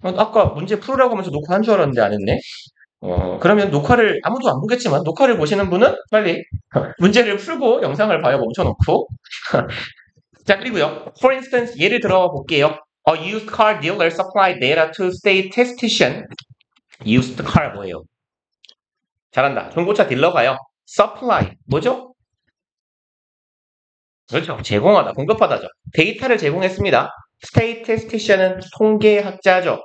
아까 문제 풀으라고 하면서 녹화한 줄 알았는데 안 했네. 그러면 녹화를 아무도 안 보겠지만 녹화를 보시는 분은 빨리 문제를 풀고 영상을 봐요. 멈춰놓고. 자, 그리고요. For instance, 예를 들어 볼게요. A used car dealer supplied data to statistician. used car 뭐예요? 잘한다. 중고차 딜러가요. supply 뭐죠? 그렇죠. 제공하다, 공급하다죠. 데이터를 제공했습니다. statistician은 통계학자죠.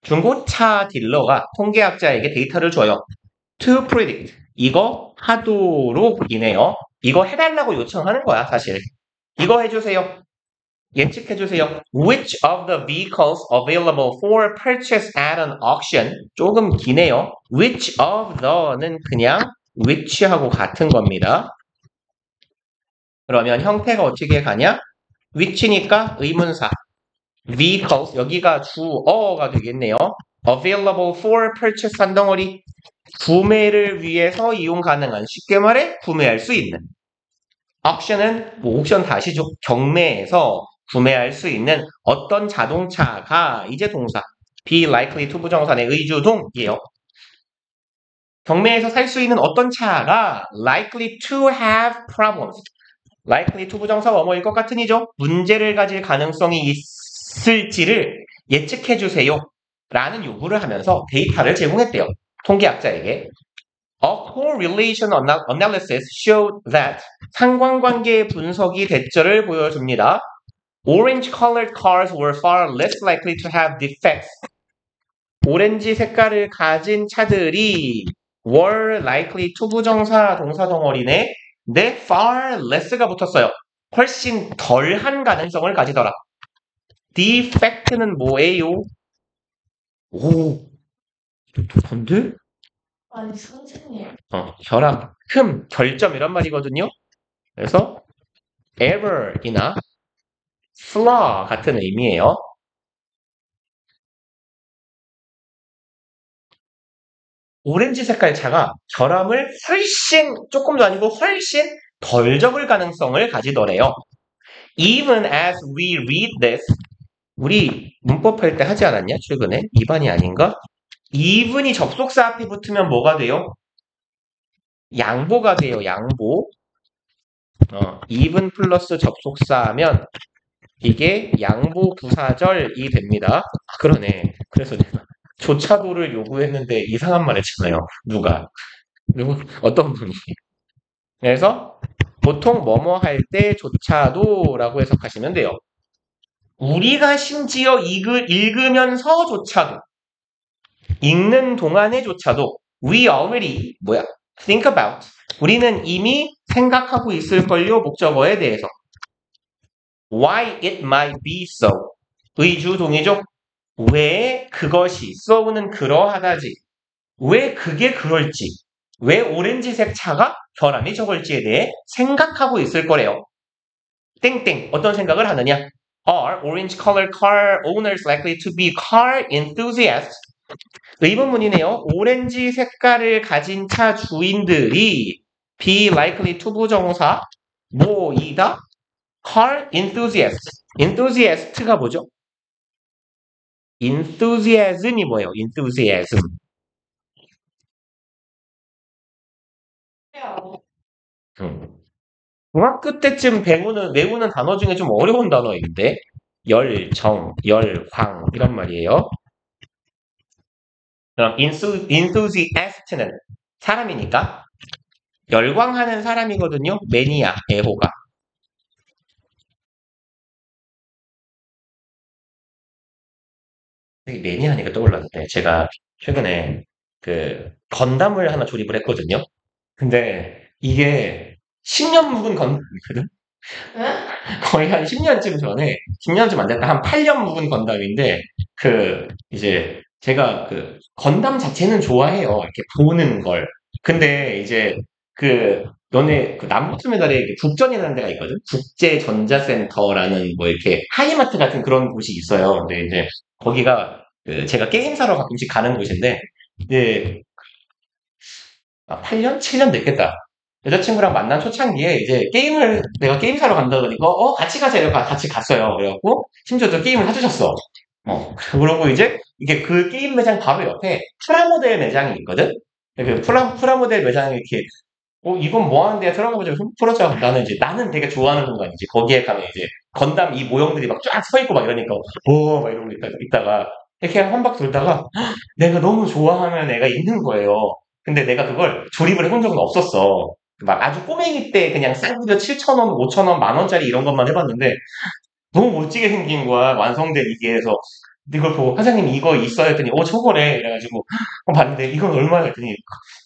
중고차 딜러가 통계학자에게 데이터를 줘요. To predict. 이거 하도록 이네요. 이거 해달라고 요청하는 거야, 사실. 이거 해주세요. 예측해주세요. Which of the vehicles available for purchase at an auction? 조금 기네요. Which of the는 그냥 which하고 같은 겁니다. 그러면 형태가 어떻게 가냐? which니까 의문사. vehicles, 여기가 주어가 되겠네요. available for purchase 한 덩어리. 구매를 위해서 이용 가능한, 쉽게 말해 구매할 수 있는. auction은 뭐 옥션 다시죠. 경매에서 구매할 수 있는 어떤 자동차가 이제 동사. be likely to 부정사의 의주동이에요. 경매에서 살 수 있는 어떤 차가 likely to have problems. likely to 부정사 뭐뭐일 것 같으니죠. 문제를 가질 가능성이 있을지를 예측해 주세요. 라는 요구를 하면서 데이터를 제공했대요. 통계학자에게. A correlation analysis showed that 상관관계 분석이 대처를 보여줍니다. Orange-colored cars were far less likely to have defects. 오렌지 색깔을 가진 차들이 were likely to 부정사 동사 덩어리네. 네, far less가 붙었어요. 훨씬 덜한 가능성을 가지더라. defect는 뭐예요? 오, 뭔데? 아니 선생님. 결함, 흠, 결점 이런 말이거든요. 그래서 error이나 flaw 같은 의미예요. 오렌지 색깔 차가 결함을 훨씬, 조금도 아니고 훨씬 덜 적을 가능성을 가지더래요. Even as we read this, 우리 문법 할 때 하지 않았냐? 최근에? 2반이 아닌가? even이 접속사 앞에 붙으면 뭐가 돼요? 양보가 돼요, 양보. even 플러스 접속사하면 이게 양보 부사절이 됩니다. 그러네. 그래서 내가 조차도를 요구했는데 이상한 말 했잖아요. 누가? 어떤 분이. 그래서 보통 뭐뭐 할 때 조차도라고 해석하시면 돼요. 우리가 심지어 읽으면서조차도, 읽는 동안에조차도 we already think about, 우리는 이미 생각하고 있을걸요, 목적어에 대해서. Why it might be so. 의주동이죠. 왜 그것이, so는 그러하다지. 왜 그게 그럴지. 왜 오렌지색 차가 결함이 적을지에 대해 생각하고 있을 거래요. 땡땡. 어떤 생각을 하느냐? Are orange-colored car owners likely to be car enthusiasts? 의문문이네요. 오렌지 색깔을 가진 차 주인들이 be likely to 부정사 뭐이다? car enthusiasts. enthusiast가 뭐죠? enthusiasm이 뭐예요? enthusiasm. 중학교 때쯤 외우는 단어 중에 좀 어려운 단어인데 열정, 열광 이런 말이에요. 그럼 enthusiast는 사람이니까 열광하는 사람이거든요. 매니아, 애호가. 매니아니까 떠올랐는데 제가 최근에 그 건담을 하나 조립을 했거든요. 근데 이게 10년 묵은 건담이거든. 거의 한 10년쯤 전에, 10년쯤 안 됐다. 한 8년 묵은 건담인데, 이제, 제가 건담 자체는 좋아해요. 이렇게 보는 걸. 근데 이제, 너네, 남부쯤에 국전이라는 데가 있거든? 국제전자센터라는 뭐 이렇게 하이마트 같은 그런 곳이 있어요. 근데 이제, 거기가, 제가 게임 사러 가끔씩 가는 곳인데, 이제, 8년? 7년 됐겠다. 여자친구랑 만난 초창기에 이제 내가 게임 사러 간다 그러니까, 같이 가자. 이러고 같이 갔어요. 그래갖고, 심지어 저 게임을 사주셨어. 그러고 이제 이게 그 게임 매장 바로 옆에 프라모델 매장이 있거든? 그 프라모델 매장이 이렇게 이건 뭐 하는데 들어가보자. 풀어줘. 나는 되게 좋아하는 공간이지. 거기에 가면 이제 건담 이 모형들이 막 쫙 서 있고 막 이러니까, 막 이러고 있다가, 이렇게 한 바퀴 돌다가, 내가 너무 좋아하는 애가 있는 거예요. 근데 내가 그걸 조립을 해본 적은 없었어. 막 아주 꼬맹이 때 그냥 싼 거 7,000원, 5,000원, 만 원짜리 이런 것만 해봤는데, 너무 멋지게 생긴 거야. 완성된 이게. 해서 이걸 보고, 사장님 이거 있어요? 했더니, 저거래. 이래가지고, 봤는데, 이건 얼마야? 했더니,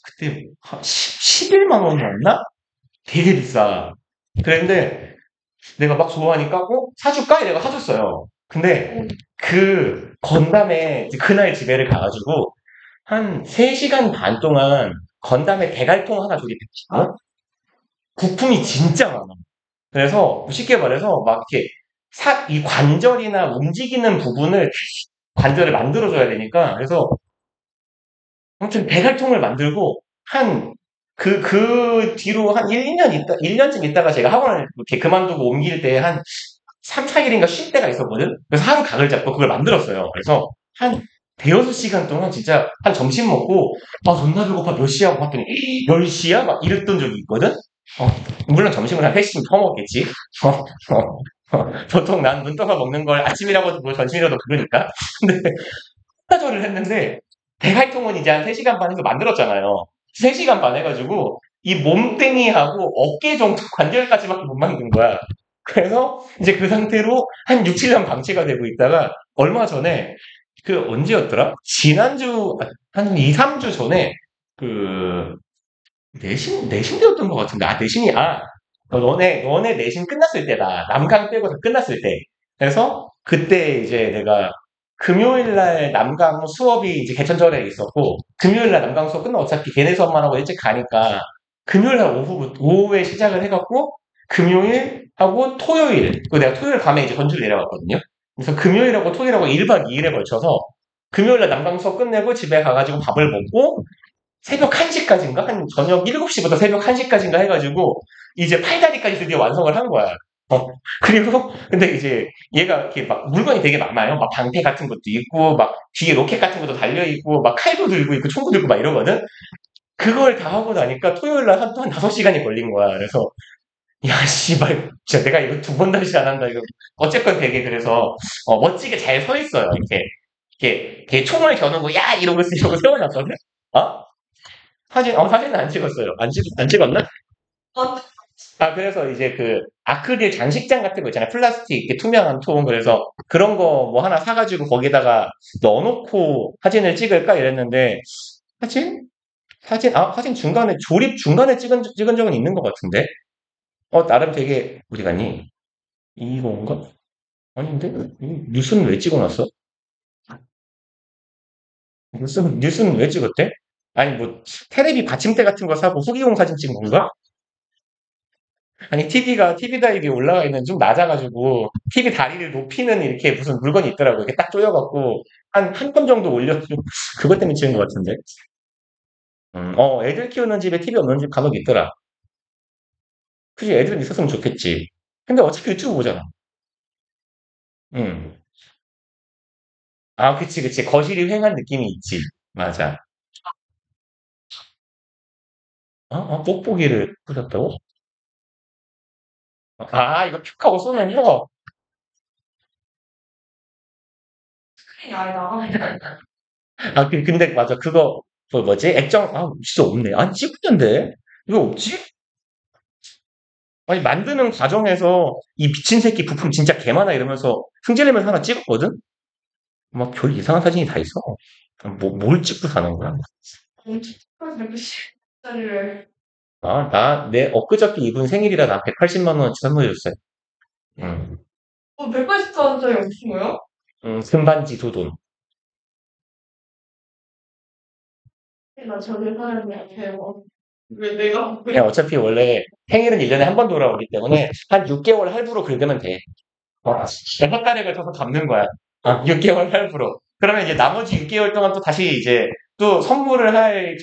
그때 한 11만 원이었나? 되게 비싸. 그랬는데 내가 막 좋아하니까 사줄까? 이래가 사줬어요. 근데 응. 그 건담에 이제 그날 집에를 가가지고 한 3시간 반 동안 건담의 대갈통 하나 조립했거든? 부품이 진짜 많아. 그래서 쉽게 말해서 막 이렇게 이 관절이나 움직이는 부분을 관절을 만들어줘야 되니까 그래서 아무튼 대갈통을 만들고 한 그 뒤로 한 1, 2년 1년쯤 있다가 제가 학원을 이렇게 그만두고 옮길 때 한 3, 4일인가 쉴 때가 있었거든? 그래서 하루 각을 잡고 그걸 만들었어요. 그래서 한 대여섯 시간 동안 진짜 한 점심 먹고, 존나 배고파 몇 시야? 고 봤더니, 10시야? 막 이랬던 적이 있거든? 어, 물론 점심을 한 3시쯤 퍼먹겠지? 보통 난 눈떠서 먹는 걸 아침이라고 뭐 점심이라도 부르니까. 근데, 타조를 했는데, 대갈통은 이제 한 3시간 반 해서 만들었잖아요. 3시간 반 해가지고, 이 몸뚱이하고 어깨 정도 관절까지밖에 못 만든 거야. 그래서 이제 그 상태로 한 6, 7년 방치가 되고 있다가, 얼마 전에, 언제였더라? 지난주, 한 2, 3주 전에, 그, 내신되었던 것 같은데, 너네 내신 끝났을 때다. 남강 빼고 다 끝났을 때. 그래서, 그때 이제 내가 금요일 날 남강 수업이 이제 개천절에 있었고, 금요일 날 남강 수업 끝나고 어차피 걔네 수업만 하고 일찍 가니까, 금요일 날 오후에 시작을 해갖고, 금요일 하고 토요일, 그리고 내가 토요일 밤에 이제 건주를 내려갔거든요. 그래서 금요일하고 토요일하고 1박 2일에 걸쳐서, 금요일 날 남강 수업 끝내고 집에 가가지고 밥을 먹고, 새벽 1시까지인가? 한 저녁 7시부터 새벽 1시까지인가 해가지고, 이제 팔다리까지 드디어 완성을 한 거야. 그리고, 근데 이제 얘가 이렇게 막 물건이 되게 많아요. 막 방패 같은 것도 있고, 막 뒤에 로켓 같은 것도 달려있고, 막 칼도 들고 있고, 총도 들고 막 이러거든? 그걸 다 하고 나니까 토요일 날 또 한 5시간이 걸린 거야. 그래서, 야, 씨발, 진짜 내가 이거 2번 다시 안 한다. 이거. 어쨌건 되게 그래서, 멋지게 잘 서 있어요. 이렇게 총을 겨누고, 야! 이러고 세워놨거든? 어? 사진은 안 찍었어요. 안 찍었나? 어, 그래서 이제 아크릴 장식장 같은 거 있잖아요. 플라스틱, 이렇게 투명한 통. 그래서 그런 거 뭐 하나 사가지고 거기다가 넣어놓고 사진을 찍을까 이랬는데, 사진? 사진 중간에, 조립 중간에 찍은 적은 있는 것 같은데? 나름 되게, 어디 갔니? 이건가? 아닌데? 뉴스는 왜 찍어놨어? 뉴스는 왜 찍었대? 아니, 뭐, 테레비 받침대 같은 거 사고 후기용 사진 찍은 건가? 아니, TV 다이비에 올라가 있는 좀 낮아가지고, TV 다리를 높이는 이렇게 무슨 물건이 있더라고. 이렇게 딱 조여갖고, 한 건 정도 올려주고, 그것 때문에 찍은 것 같은데. 애들 키우는 집에 TV 없는 집 간혹 있더라. 그지, 애들은 있었으면 좋겠지. 근데 어차피 유튜브 보잖아. 응. 그치, 그치. 거실이 휑한 느낌이 있지. 맞아. 뽁뽁이를 뿌렸다고? 이거 픽 하고 쏘는 거? 스크린이 아예 나가네. 근데 맞아. 뭐지? 진짜 없네. 아니, 찍었는데? 이거 없지? 아니, 만드는 과정에서 이 미친 새끼 부품 진짜 개 많아 이러면서 승질내면서 하나 찍었거든? 막 별 이상한 사진이 다 있어. 뭘 찍고 사는 거야? 엄청 190짜리를. 내 엊그저께 이분 생일이라 나 180만 원어치 선물해줬어요. 응. 180짜리 없은 거요? 응, 금반지 두 돈. 나 저기 사람이야, 대박. 왜 내가 왜? 그냥 어차피 원래 생일은 1년에 한 번 돌아오기 때문에 한 6개월 할부로 긁으면 돼. 내가 헛가액을 쳐서 갚는 거야. 6개월 할부로. 그러면 이제 나머지 6개월 동안 또 다시 이제 또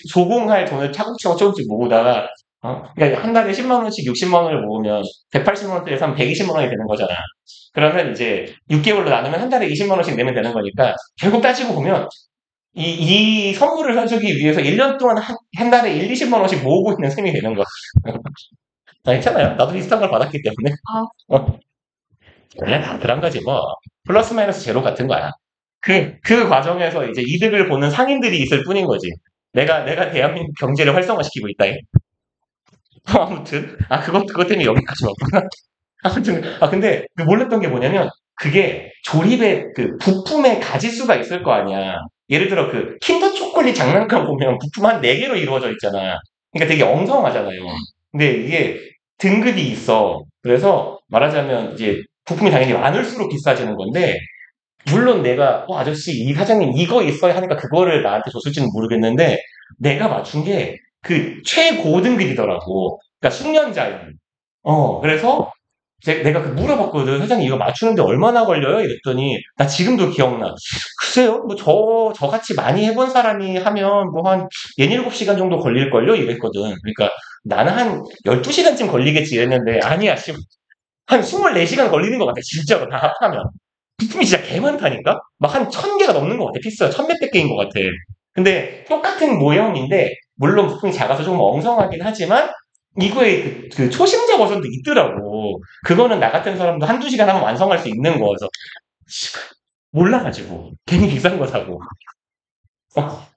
조공할 돈을 차곡차곡 조금씩 모으다가 그러니까 한 달에 10만 원씩 60만 원을 모으면 180만 원대에서 한 120만 원이 되는 거잖아. 그러면 이제 6개월로 나누면 한 달에 20만 원씩 내면 되는 거니까 결국 따지고 보면 이 선물을 사주기 위해서 1년 동안 한 달에 1, 20만 원씩 모으고 있는 셈이 되는 거야. 괜찮아요. 나도 비슷한 걸 받았기 때문에. 어, 그냥 다들 한 가지 뭐. 플러스 마이너스 제로 같은 거야. 그 과정에서 이제 이득을 보는 상인들이 있을 뿐인 거지. 내가 대한민국 경제를 활성화시키고 있다. 아무튼. 그것 때문에 여기까지 왔구나. 아무튼, 근데 그 몰랐던 게 뭐냐면, 그게 조립의 그 부품의 가지수가 있을 거 아니야. 예를 들어 그 킨더 초콜릿 장난감 보면 부품 한 4개로 이루어져 있잖아. 그러니까 되게 엉성하잖아요. 근데 이게 등급이 있어. 그래서 말하자면 이제 부품이 당연히 많을수록 비싸지는 건데, 물론 내가, 아저씨, 이 사장님 이거 있어야 하니까 그거를 나한테 줬을지는 모르겠는데, 내가 맞춘 게 그 최고등급이더라고. 그러니까 숙련자용. 그래서 내가 그 물어봤거든. 사장님 이거 맞추는데 얼마나 걸려요? 이랬더니 나 지금도 기억나. 글쎄요. 뭐 저같이 많이 해본 사람이 하면 뭐 한 6-7시간 정도 걸릴걸요? 이랬거든. 그러니까 나는 한 12시간쯤 걸리겠지 이랬는데 아니야. 한 24시간 걸리는 것 같아. 진짜로 다 합하면. 부품이 진짜 개 많다니까? 막 한 1000개가 넘는 것 같아. 피스가 1000몇백 개인 것 같아. 근데 똑같은 모형인데 물론 부품이 작아서 좀 엉성하긴 하지만 이거의 그 초심자 버전도 있더라고. 그거는 나 같은 사람도 한두 시간 하면 완성할 수 있는 거여서 몰라가지고 괜히 비싼 거 사고. 어,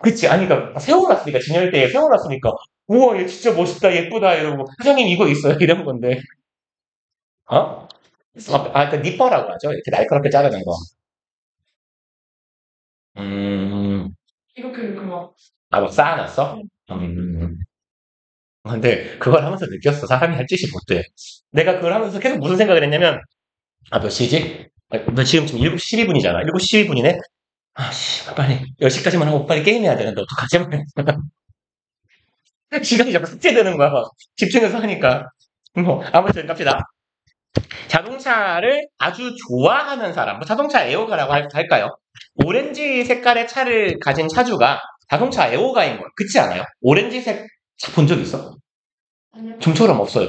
그치. 아니 그러니까 세워놨으니까 진열대에 세워놨으니까 우와 얘 진짜 멋있다 예쁘다 이러고 사장님 이거 있어요 이런 건데 어? 그 니퍼라고 하죠. 이렇게 날카롭게 자르는 거. 음, 이렇게 막. 막 쌓아놨어? 음. 근데 그걸 하면서 느꼈어. 사람이 할 짓이 못 돼. 내가 그걸 하면서 계속 무슨 생각을 했냐면, 몇 시지? 너 지금 7시 12분이잖아. 7시 12분이네? 빨리 10시까지만 하고 빨리 게임해야 되는데 어떡하지? 시간이 자꾸 삭제되는 거야. 막. 집중해서 하니까. 뭐, 아무튼 갑시다. 자동차를 아주 좋아하는 사람, 뭐 자동차 애호가라고 할까요? 오렌지 색깔의 차를 가진 차주가 자동차 애호가인 거야. 그렇지 않아요? 오렌지색 차 본 적 있어? 아니요. 좀처럼 없어요.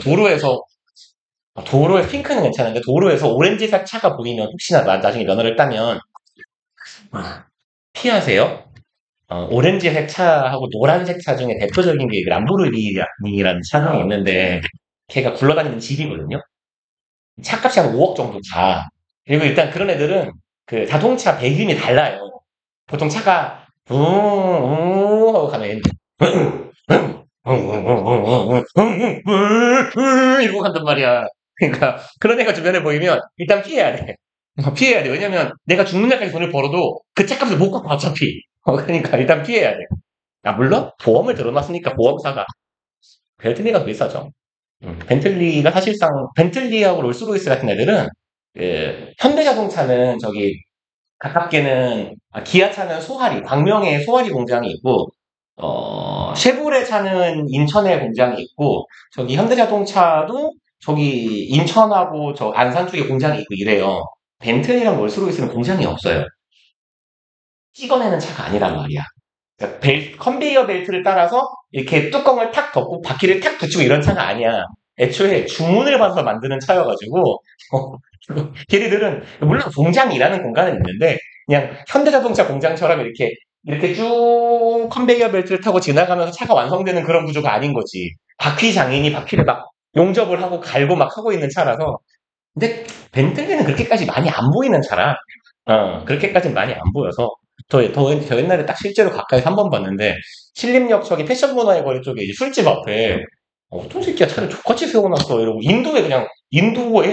도로에 핑크는 괜찮은데 도로에서 오렌지색 차가 보이면 혹시나 나중에 면허를 따면 피하세요. 오렌지색 차하고 노란색 차 중에 대표적인 게 람보르기니라는 차종이 있는데 걔가 굴러다니는 집이거든요. 차값이 한 5억 정도 가. 그리고 일단 그런 애들은 그 자동차 배기음이 달라요. 보통 차가 하고 가면 이러고 간단 말이야. 그러니까 그런 애가 주변에 보이면 일단 피해야 돼. 피해야 돼. 왜냐면 내가 죽는 날까지 돈을 벌어도 그 차값을 못 갚아 어차피. 그러니까 일단 피해야 돼. 물론 보험을 들어놨으니까 보험사가 벤틀리가 더 비싸죠. 벤틀리가 사실상 벤틀리하고 롤스로이스 같은 애들은 현대자동차는 저기 가깝게는 기아차는 소하리 광명에 소하리 공장이 있고 쉐보레 차는 인천에 공장이 있고 저기 현대자동차도 저기 인천하고 저 안산 쪽에 공장이 있고 이래요. 벤틀리랑 롤스로이스는 공장이 없어요. 찍어내는 차가 아니란 말이야. 그러니까 컨베이어 벨트를 따라서 이렇게 뚜껑을 탁 덮고 바퀴를 탁 붙이고 이런 차가 아니야. 애초에 주문을 받아서 만드는 차여가지고 걔네들은 물론 공장이라는 공간은 있는데 그냥 현대자동차 공장처럼 이렇게 쭉 컨베이어 벨트를 타고 지나가면서 차가 완성되는 그런 구조가 아닌 거지. 바퀴 장인이 바퀴를 막 용접을 하고 갈고 막 하고 있는 차라서. 근데 벤틀리는 그렇게까지 많이 안 보이는 차라. 그렇게까지 많이 안 보여서 더 옛날에 딱 실제로 가까이서 한 번 봤는데 신림역 저기 패션 문화의 거리 쪽에 이제 술집 앞에 어떤 새끼가 차를 족같이 세워놨어 이러고 인도의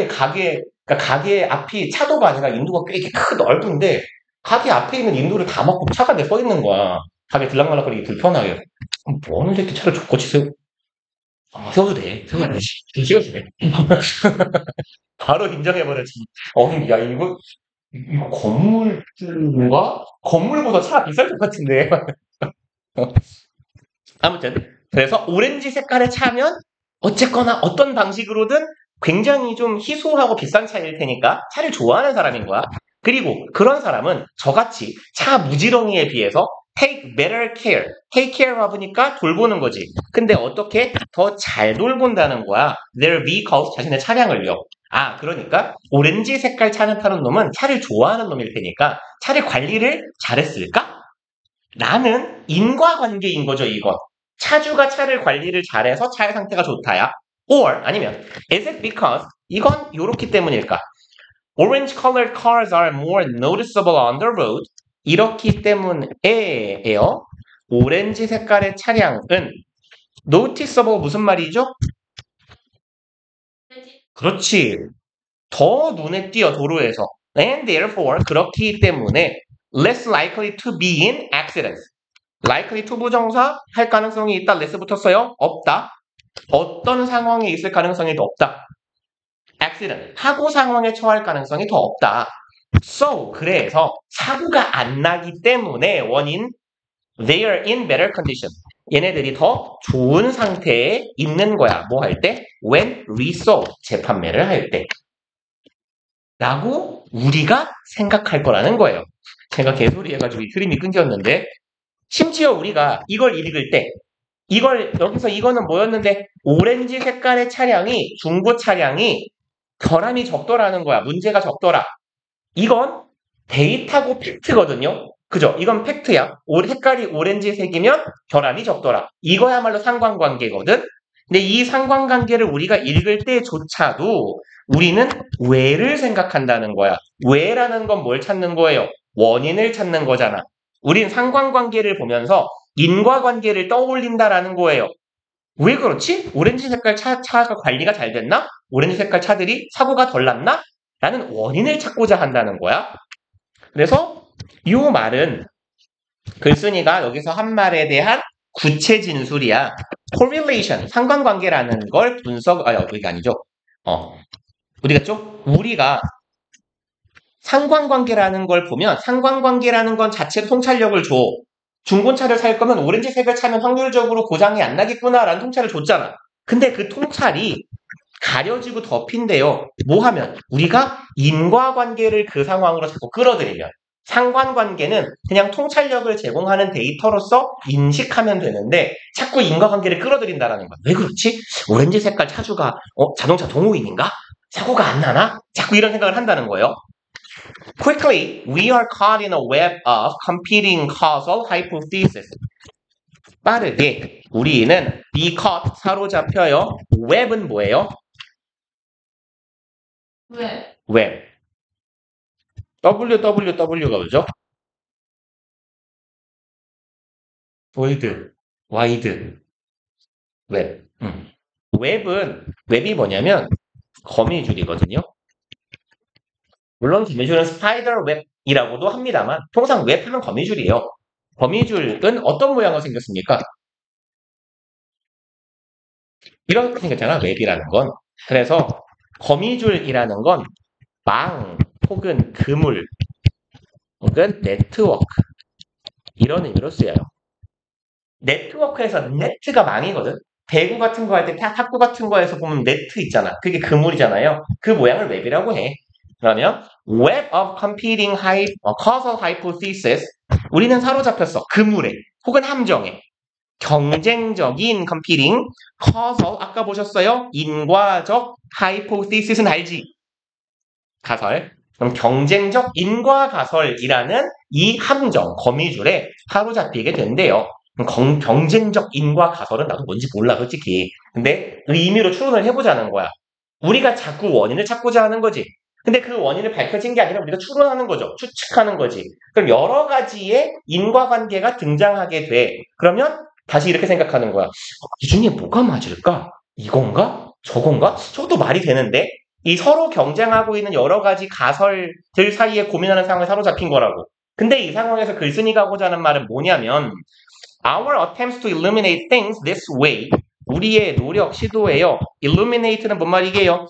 그러니까 가게 앞이 차도가 아니라 인도가 꽤 이렇게 넓은데 가게 앞에 있는 인도를 다 막고 차가 내 서 있는 거야. 가게 들락날락거리기 불편하게. 뭐 하는 새끼 차를 족같이 세워도 돼. 세워도 돼. 바로 인정해버렸지. 야, 이거 건물보다 차가 비쌀 것 같은데. 아무튼 그래서 오렌지 색깔의 차면 어쨌거나 어떤 방식으로든 굉장히 좀 희소하고 비싼 차일 테니까 차를 좋아하는 사람인 거야. 그리고 그런 사람은 저같이 차 무지렁이에 비해서 take better care. take care가 보니까 돌보는 거지. 근데 어떻게 더 잘 돌본다는 거야. their vehicles, 자신의 차량을요. 아, 그러니까 오렌지 색깔 차를 타는 놈은 차를 좋아하는 놈일 테니까 차를 관리를 잘했을까? 라는 인과관계인 거죠, 이건. 차주가 차를 관리를 잘해서 차의 상태가 좋다야. or 아니면 is it because 이건 요렇기 때문일까? Orange colored cars are more noticeable on the road. 이렇기 때문에예요. 오렌지 색깔의 차량은 noticeable 무슨 말이죠? 그렇지. 더 눈에 띄어 도로에서. And therefore 그렇기 때문에 less likely to be in accidents. likely to 부정사 할 가능성이 있다. less 붙었어요? 없다. 어떤 상황에 있을 가능성이 더 없다. accident, 사고 상황에 처할 가능성이 더 없다. So, 그래서 사고가 안 나기 때문에 원인 they are in better condition. 얘네들이 더 좋은 상태에 있는 거야. 뭐 할 때? When resold, 재판매를 할 때. 라고 우리가 생각할 거라는 거예요. 제가 개소리 해가지고 이 흐름이 끊겼는데 심지어 우리가 이걸 읽을 때 여기서 이거는 뭐였는데 오렌지 색깔의 차량이 중고 차량이 결함이 적더라는 거야. 문제가 적더라. 이건 데이터고 팩트거든요. 그죠? 이건 팩트야. 색깔이 오렌지색이면 결함이 적더라. 이거야말로 상관관계거든. 근데 이 상관관계를 우리가 읽을 때조차도 우리는 왜를 생각한다는 거야. 왜라는 건 뭘 찾는 거예요? 원인을 찾는 거잖아. 우린 상관관계를 보면서 인과관계를 떠올린다라는 거예요. 왜 그렇지? 오렌지 색깔 차가 관리가 잘 됐나? 오렌지 색깔 차들이 사고가 덜 났나? 라는 원인을 찾고자 한다는 거야. 그래서 이 말은 글쓴이가 여기서 한 말에 대한 구체 진술이야. correlation, 상관관계라는 걸 여기가 아니죠. 어디 갔죠? 우리가 상관관계라는 걸 보면 상관관계라는 건 자체 통찰력을 줘. 중고차를 살 거면 오렌지색을 차면 확률적으로 고장이 안 나겠구나라는 통찰을 줬잖아. 근데 그 통찰이 가려지고 덮인대요. 뭐 하면? 우리가 인과관계를 그 상황으로 자꾸 끌어들이면. 상관관계는 그냥 통찰력을 제공하는 데이터로서 인식하면 되는데 자꾸 인과관계를 끌어들인다라는 거야. 왜 그렇지? 오렌지 색깔 차주가 자동차 동호인인가? 사고가 안 나나? 자꾸 이런 생각을 한다는 거예요. Quickly, we are caught in a web of competing causal hypotheses. 빠르게 우리는 be caught, 사로잡혀요. web은 뭐예요? 왜? web. www가 뭐죠? wide, web. 웹이 뭐냐면 거미줄이거든요. 물론 거미줄은 스파이더 웹이라고도 합니다만 통상 웹하면 거미줄이에요. 거미줄은 어떤 모양으로 생겼습니까? 이렇게 생겼잖아, 웹이라는 건. 그래서 거미줄이라는 건 망 혹은 그물 혹은 네트워크 이런 의미로 쓰여요. 네트워크에서 네트가 망이거든. 배구 같은 거 할 때 탁구 같은 거에서 보면 네트 있잖아. 그게 그물이잖아요. 그 모양을 웹이라고 해. 그러면 Web of Competing Causal Hypothesis, 우리는 사로잡혔어. 그물에 혹은 함정에. 경쟁적인 competing, causal, 아까 보셨어요? 인과적 hypothesis는 알지? 가설. 그럼 경쟁적 인과가설이라는 이 함정, 거미줄에 사로잡히게 된대요. 경쟁적 인과가설은 나도 뭔지 몰라, 솔직히. 근데 의미로 추론을 해보자는 거야. 우리가 자꾸 원인을 찾고자 하는 거지. 근데 그 원인을 밝혀진 게 아니라 우리가 추론하는 거죠. 추측하는 거지. 그럼 여러 가지의 인과관계가 등장하게 돼. 그러면 다시 이렇게 생각하는 거야. 이 중에 뭐가 맞을까? 이건가? 저건가? 저것도 말이 되는데? 이 서로 경쟁하고 있는 여러 가지 가설들 사이에 고민하는 상황에 사로잡힌 거라고. 근데 이 상황에서 글쓴이가 하고자 하는 말은 뭐냐면 Our attempts to illuminate things this way, 우리의 노력, 시도예요. illuminate는 뭔 말이게요?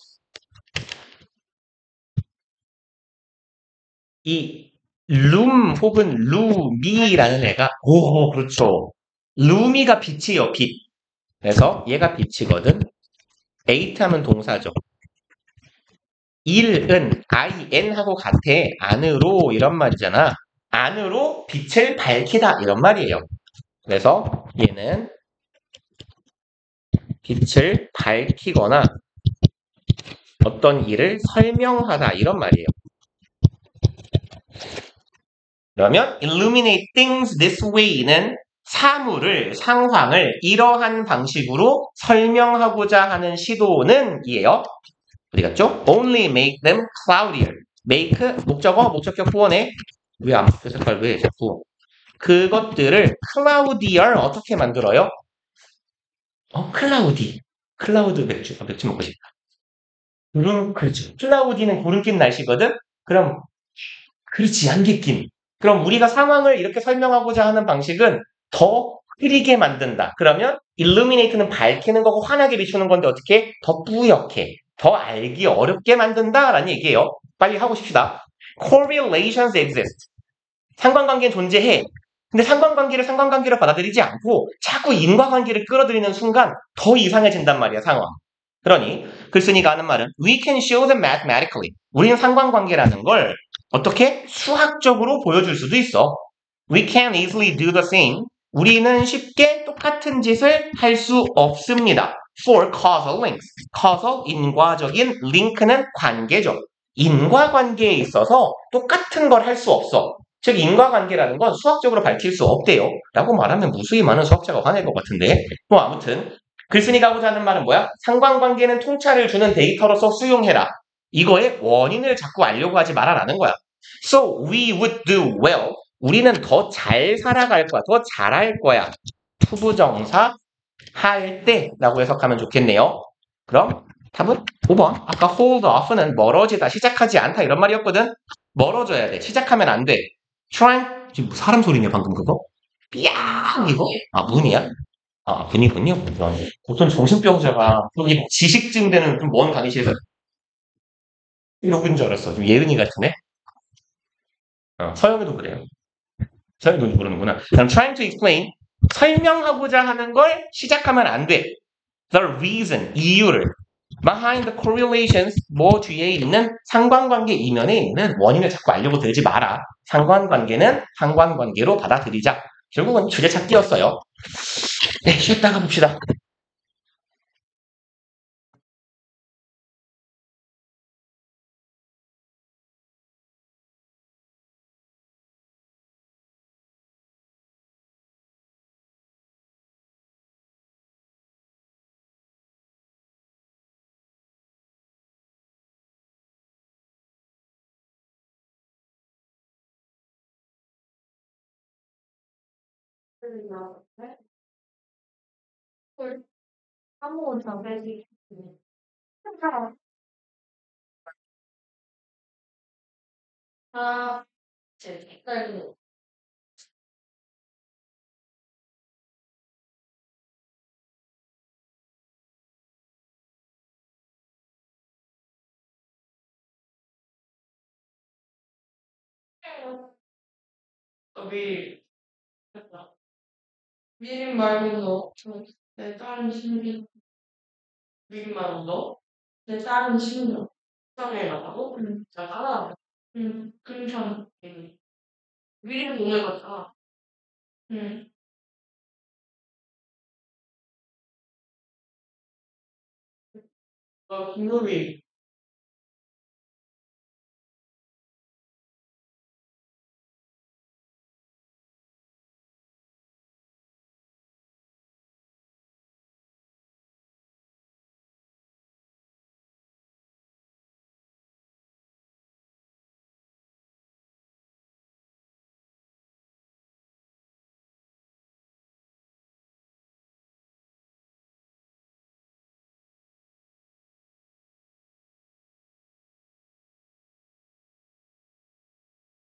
이 룸 혹은 루미라는 애가 그렇죠. 루미가 빛이에요. 빛. 그래서 얘가 빛이거든. 에이트 하면 동사죠. 일은 IN하고 같아. 안으로 이런 말이잖아. 안으로 빛을 밝히다 이런 말이에요. 그래서 얘는 빛을 밝히거나 어떤 일을 설명하다 이런 말이에요. 그러면 illuminate things this way는 사물을, 상황을 이러한 방식으로 설명하고자 하는 시도는 이에요. 어디 갔죠? Only make them cloudier. make 목적어, 목적격 후원에 왜 안 바뀌어 색깔 왜 자꾸 그것들을 cloudier 어떻게 만들어요? 클라우디. 클라우드 맥주. 맥주 먹고 싶다. 그렇죠. 클라우디는 구름 낀 날씨거든? 그럼, 그렇지, 안개 낀. 그럼 우리가 상황을 이렇게 설명하고자 하는 방식은 더 흐리게 만든다. 그러면 illuminate는 밝히는 거고 환하게 비추는 건데 어떻게? 더 뿌옇게, 더 알기 어렵게 만든다라는 얘기예요. 빨리 하고 싶시다. Correlations exist. 상관관계는 존재해. 근데 상관관계를 상관관계로 받아들이지 않고 자꾸 인과관계를 끌어들이는 순간 더 이상해진단 말이야, 상황. 그러니 글쓴이가 하는 말은 We can show them mathematically. 우리는 상관관계라는 걸 어떻게 수학적으로 보여줄 수도 있어. We can easily do the same. 우리는 쉽게 똑같은 짓을 할 수 없습니다. For causal links. causal, 인과적인, link는 관계죠. 인과관계에 있어서 똑같은 걸 할 수 없어. 즉 인과관계라는 건 수학적으로 밝힐 수 없대요. 라고 말하면 무수히 많은 수학자가 화낼 것 같은데 뭐 아무튼 글쓴이가 하고자 하는 말은 뭐야? 상관관계는 통찰을 주는 데이터로서 수용해라. 이거의 원인을 자꾸 알려고 하지 말아라는 거야. So we would do well. 우리는 더 잘 살아갈 거야. 더 잘할 거야. 투부정사 할 때라고 해석하면 좋겠네요. 그럼 답은 5번. 아까 hold off는 멀어지다, 시작하지 않다 이런 말이었거든. 멀어져야 돼. 시작하면 안 돼. trying 지금 사람 소리네 방금 그거? 삐약 이거? 문이야? 문이군요. 보통 정신병자가 여기 지식증 되는 좀 먼 강의실에서 이러고 있는 줄 알았어. 좀 예은이 같으네. 서영이도 그래요. 서영이도 그러는구나. 그럼 trying to explain 설명하고자 하는 걸 시작하면 안 돼. The reason 이유를 behind the correlations 뭐 뒤에 있는 상관관계 이면에 있는 원인을 자꾸 알려고 들지 마라. 상관관계는 상관관계로 받아들이자. 결국은 주제 찾기였어요. 네, 쉬었다가 봅시다. 한번 담배지. 아, 제 색깔도. 우리 미림 말고 내 딸은 신비. 미림 말고 내 딸은 신비. 성에 나가고 자가 금천 미림 동네 갔다. 응. 김효리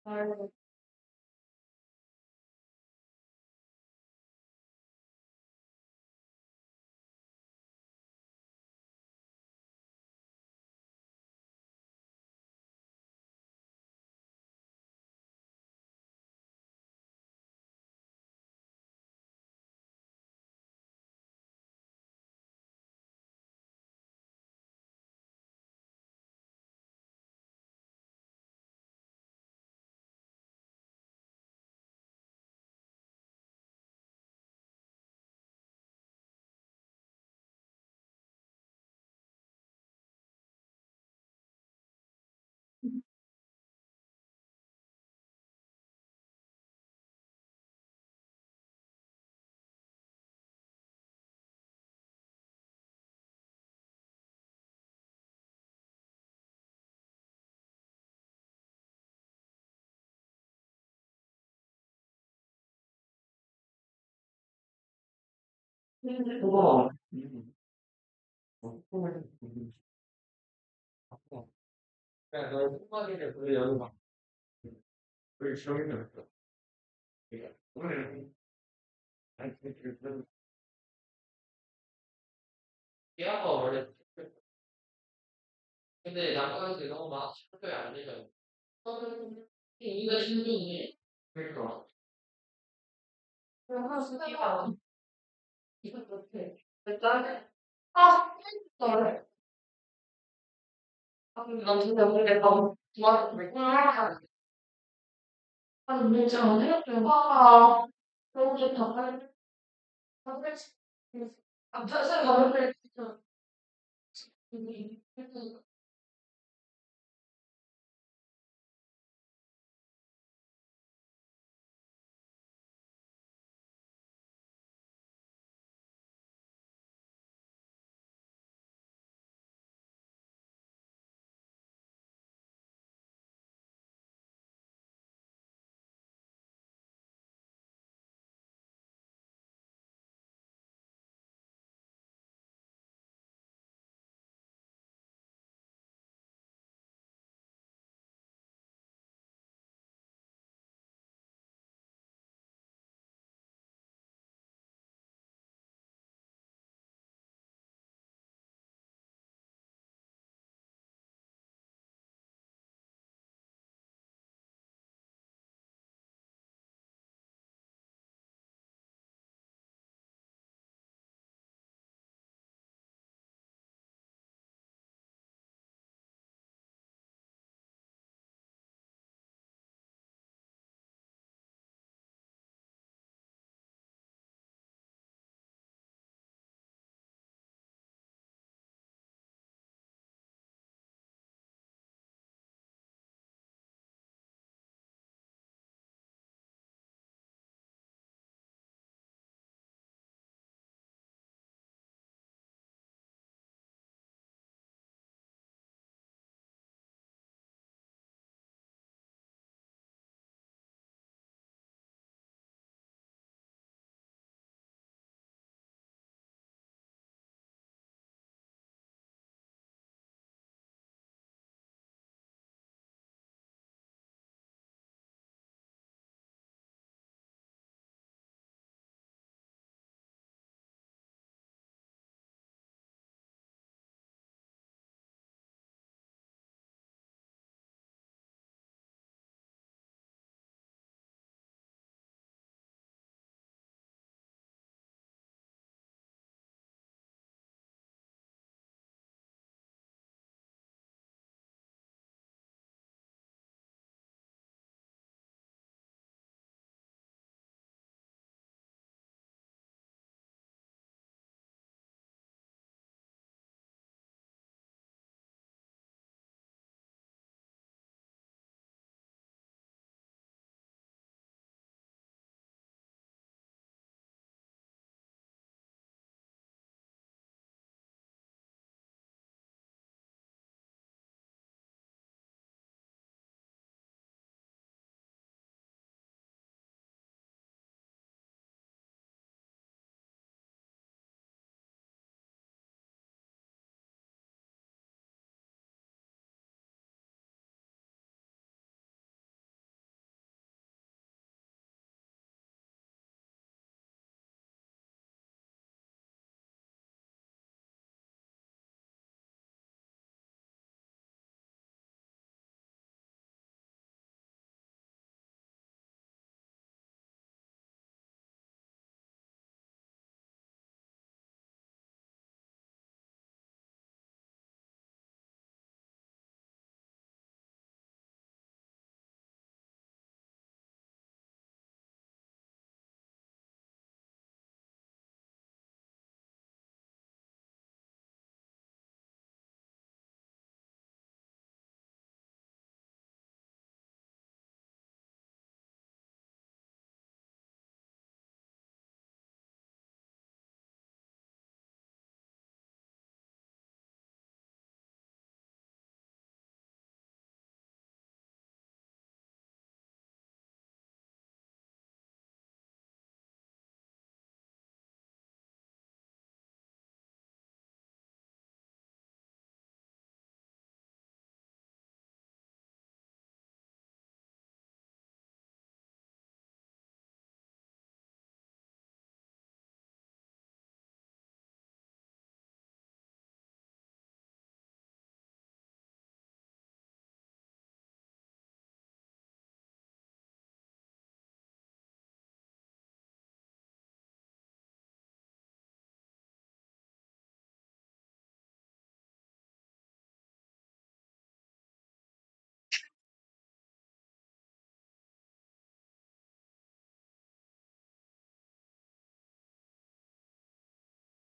말 그거 그러니까 너 손마디를 그래 연막 우리 정해져 있어. 그러니까 오늘 아니 그 얘가 원래 근데 남자한테 너무 막 학교에 안 되잖아. 이거 신기해. 그러니까 그럼 하나 쓰기가 이거 그렇게 일단 너를 근데 난 진짜 근데 너무 좋아하는 거 아니 근데 진짜 안 해도 너무 좋다 빨리 사실 가면 진짜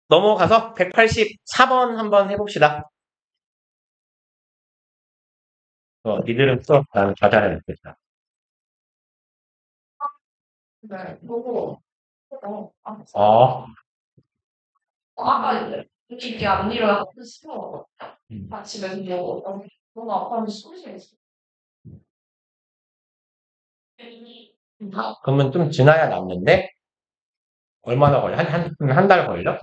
넘어가서 184번 한번 해봅시다. 니들은 또 나는 다 잘해냈겠다. 네, 그거. 어, 아까 이게 안 일어나고 싫어. 음. 아침에 뭐 너무 아파서 숨 쉬겠어. 그러면 좀 지나야 남는데 얼마나 걸려? 한 달 걸려?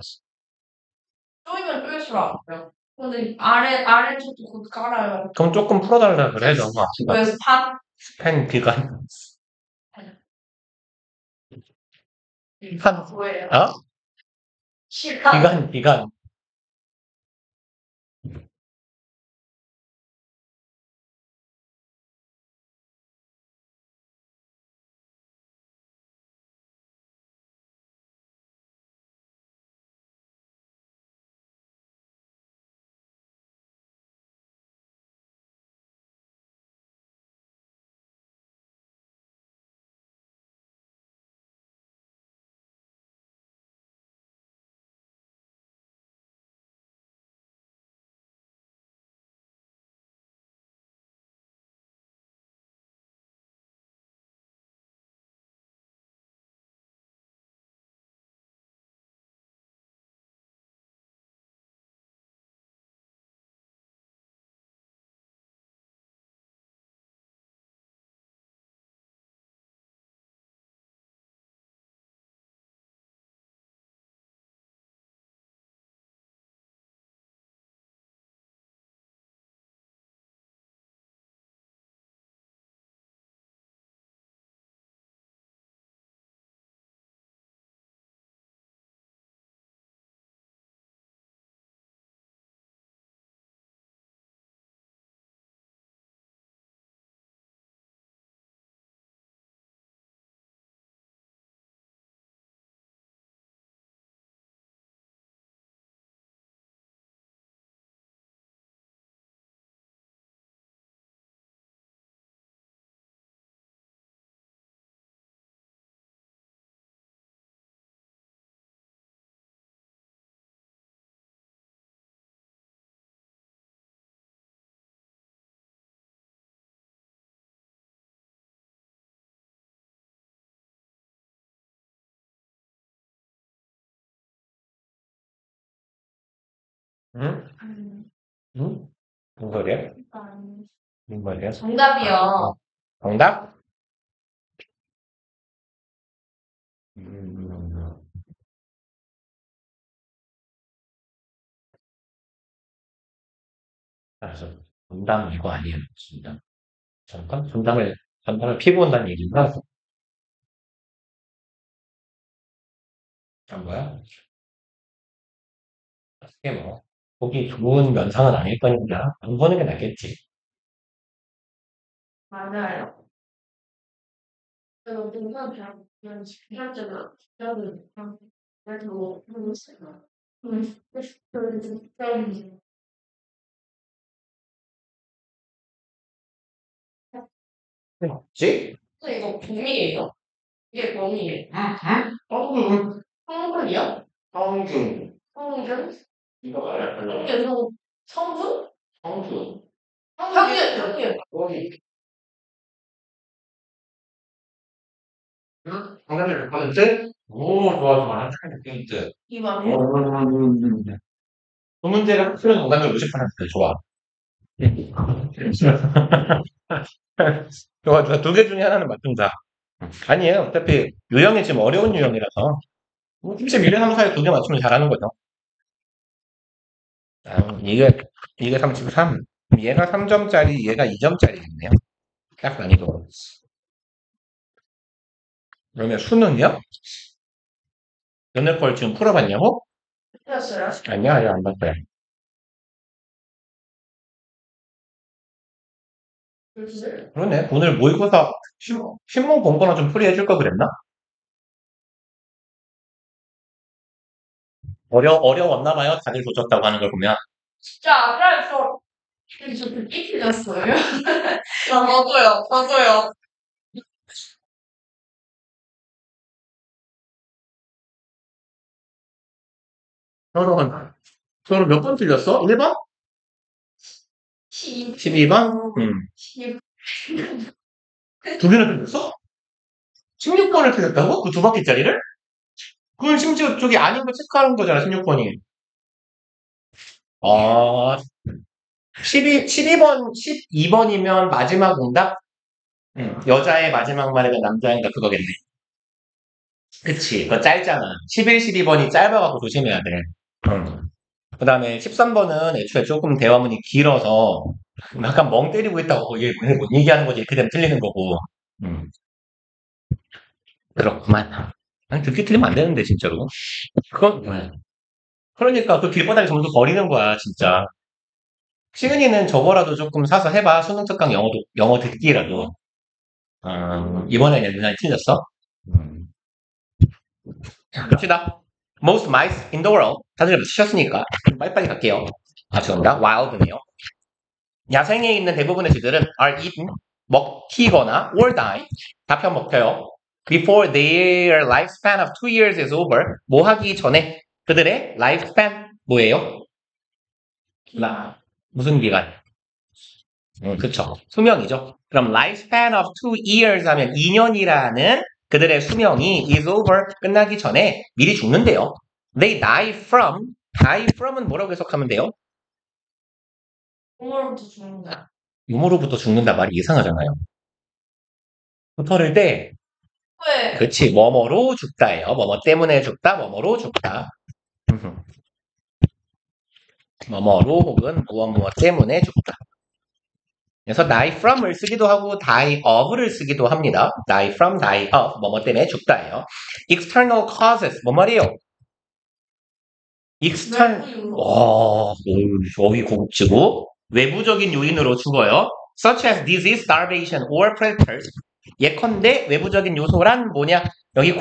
쪼이면 쪼일수록 아파요. 근데 아래쪽도 곧 깔아요. 그럼 조금 풀어달라 그래 너무 아프다. 그래서 반 펜 기간 뭐예요? 어? 실한 기간 응? 응? 무슨 소리야? 무슨 말이야? 정답이요. 정답? 음, 알았어. 정답은 이거 아니에요. 정답. 잠깐? 정답을 피고 온다는 얘기인가? 안 거야? 그게 뭐, 보기 좋은 면상은 아닐 거니까, 안 보는 게 낫겠지. 맞아요. 그래서 뭔가 그냥 시간제가 기다리는 그래도 모르겠어요. 뭐지? 이거 봄이에요. 이게 봄이에요. 성균. 성분이요? 성균. 성분? 이거 말이야, 별로. 이게 성분? 성균. 평균. 여기. 응? 정답을 100%? 오, 좋아, 좋아. 100%. 이만해요? 그 문제를 확실한 정답률 50% 좋아. 좋아, 좋아. 두 개 중에 하나는 맞춘다. 아니에요. 어차피 유형이 지금 어려운 유형이라서. 31에 3, 4에 두 개 맞추면 잘하는 거죠. 이게 33. 얘가 3점짜리, 얘가 2점짜리겠네요. 딱 난이도. 그러면 수는요? 너네 걸 지금 풀어봤냐고? 틀렸어요? 아니야, 아직 안 봤어요. 글쎄. 그러네. 오늘 모의고사 신문 본 거나 좀 풀이해줄 걸 그랬나? 어려웠나 봐요. 다들 조졌다고 하는 걸 보면. 진짜 그래서 저 듣기 틀렸어요. 저도요. 서로 몇 번 틀렸어? 1번? 12번? 12. 두 개나 틀렸어? 16번을 틀렸다고? 그 두 바퀴짜리를? 그건 심지어 저기 아닌 거 체크하는 거잖아, 16번이. 아, 12번 이면 마지막 응답? 여자의 마지막 말이면 남자의 응답 그거겠네. 그치, 그거 짧잖아. 11, 12번이 짧아갖고 조심해야 돼. 그 다음에 13번은 애초에 조금 대화문이 길어서 약간 멍 때리고 있다고 얘 못 얘기하는 거지. 이렇게 되면 틀리는 거고. 음, 그렇구만. 아니, 듣기 틀리면 안 되는데, 진짜로. 그건, 그러니까 그 길바닥에 점수 버리는 거야, 진짜. 시은이는 저거라도 조금 사서 해봐. 수능 특강 영어 듣기라도. 이번에는 유난히 틀렸어. 음. 갑시다. Most mice in the world. 다들 치셨으니까. 빨리빨리 갈게요. 아, 죄송합니다. wild네요. 야생에 있는 대부분의 쥐들은 are eaten, 먹히거나 or die. 다 먹혀요. Before their lifespan of 2 years is over. 뭐 하기 전에 그들의 lifespan 뭐예요? 무슨 기간? 그쵸. 수명이죠. 그럼 lifespan of 2 years 하면 2년이라는 그들의 수명이 is over 끝나기 전에 미리 죽는데요. They die from은 뭐라고 해석하면 돼요? 공으로부터 죽는다. 유모로부터 죽는다 말이 이상하잖아요. 털을 때 왜? 그렇지 뭐뭐로 죽다예요. 뭐뭐 때문에 죽다, 뭐뭐로 죽다. 뭐뭐로 혹은 무엇 때문에 죽다. 그래서 die from을 쓰기도 하고 die of를 쓰기도 합니다. die from, die of, 뭐뭐 때문에 죽다예요. external causes, 뭐 말이에요? 어휘 고급지고 외부적인 요인으로 죽어요. such as disease, starvation, or predators. 예컨대 외부적인 요소란 뭐냐? 여기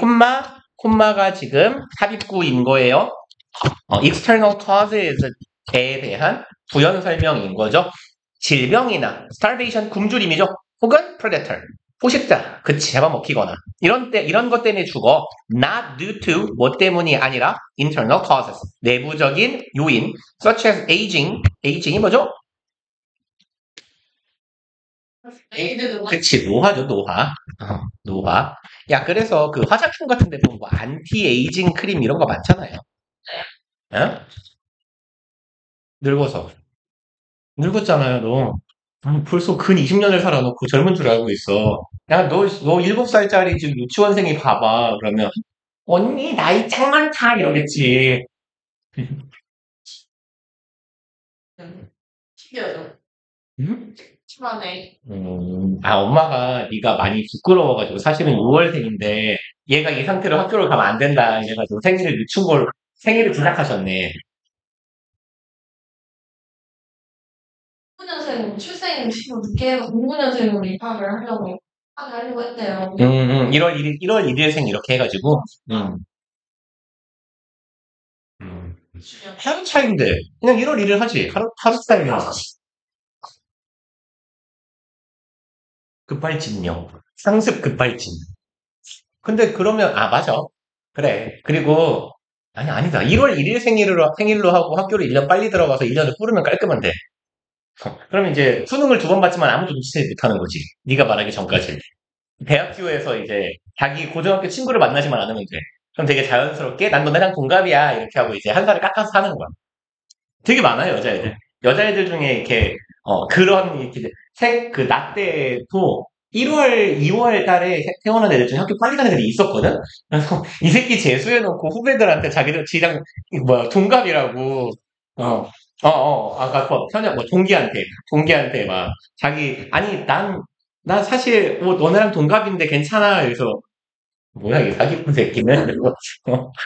콤마가 지금 삽입구인 거예요. external causes에 대한 부연 설명인 거죠. 질병이나 starvation 굶주림이죠. 혹은 predator 포식자 그치 잡아먹히거나 이런 것 때문에 죽어. not due to 뭐 때문이 아니라 internal causes 내부적인 요인 such as aging이 뭐죠? 그치 노화죠 노화. 야 그래서 그 화장품 같은 데 보면 뭐 안티 에이징 크림 이런 거 많잖아요. 어? 늙었잖아요 너. 아니, 벌써 근 20년을 살아놓고 젊은 줄 알고 있어. 야, 너 7살짜리 지금 유치원생이 봐봐. 그러면, 언니, 나이 짱 많다. 이러겠지. 튀겨져. 응? 심하네. 엄마가 네가 많이 부끄러워가지고, 사실은 6월생인데, 얘가 이 상태로 학교를 가면 안 된다. 이래가지고 생일을 기약하셨네. 9년생 출생 시고 늦게 해서 09년생으로 입학을 하려고 했대요. 1월 1일생 이렇게 해가지고, 하루 차이인데, 그냥 1월 1일 하지. 하루 차이면. 급발진요. 상습 급발진. 근데 그러면, 맞아. 그래. 그리고, 아니다. 1월 1일 생일로 하고 학교를 1년 빨리 들어가서 1년을 꾸르면 깔끔한데. 그러면 이제 수능을 2번 봤지만 아무도 눈치채지 못하는 거지. 네가 말하기 전까지. 대학교에서 이제 자기 고등학교 친구를 만나지만 않으면 돼. 그럼 되게 자연스럽게 난 너네랑 동갑이야. 이렇게 하고 이제 한 살을 깎아서 사는 거야. 되게 많아요, 여자애들. 여자애들 중에 이렇게, 그런, 이렇게, 낮때도 1월, 2월 달에 태어난 애들 중에 학교 빨리 가는 애들이 있었거든? 그래서 이 새끼 재수해놓고 후배들한테 지랑, 동갑이라고, 아까 현역, 동기한테 막, 아니, 난 사실, 너네랑 동갑인데 괜찮아. 그래서, 뭐야, 이 사기꾼 새끼는?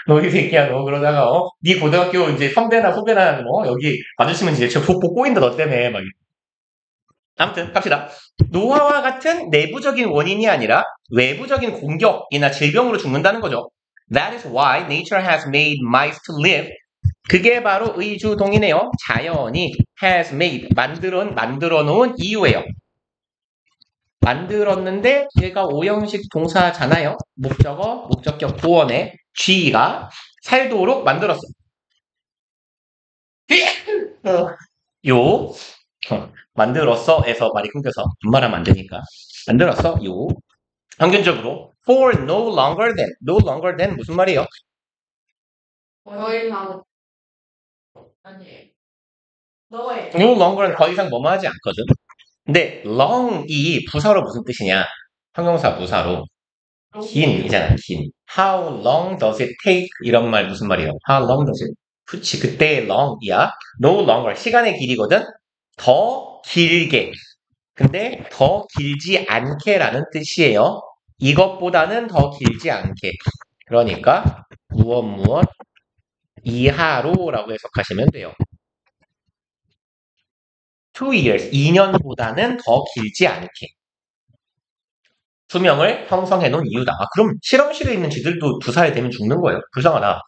너 이 새끼야, 너 그러다가, 네 고등학교 이제 선배나 후배나, 여기 와주시면 이제 저 복 꼬인다, 너 때문에. 막. 아무튼, 갑시다. 노화와 같은 내부적인 원인이 아니라 외부적인 공격이나 질병으로 죽는다는 거죠. That is why nature has made mice to live. 그게 바로 의주동이네요. 자연이 has made, 만들어 놓은 이유예요. 만들었는데 얘가 오형식 동사잖아요. 목적격 보원에 G가 살도록 만들었어. 요 만들었어에서 말이 끊겨서 분말하면 안 되니까 만들었어 요 평균적으로 for no longer than 무슨 말이에요? 너희랑 아니 너의 no longer는 더 이상 뭐뭐 하지 않거든. 근데 long이 부사로 무슨 뜻이냐? 형용사 부사로 긴이잖아 긴. How long does it take? 이런 말 무슨 말이에요? How long does it? 그치 그때 long이야. No longer 시간의 길이거든. 더 길게. 근데 더 길지 않게라는 뜻이에요. 이것보다는 더 길지 않게. 그러니까 무엇 이하로라고 해석하시면 돼요. 2 years, 2년보다는 더 길지 않게. 수명을 형성해 놓은 이유다. 아, 그럼 실험실에 있는 쥐들도 2살 되면 죽는 거예요. 불쌍하다.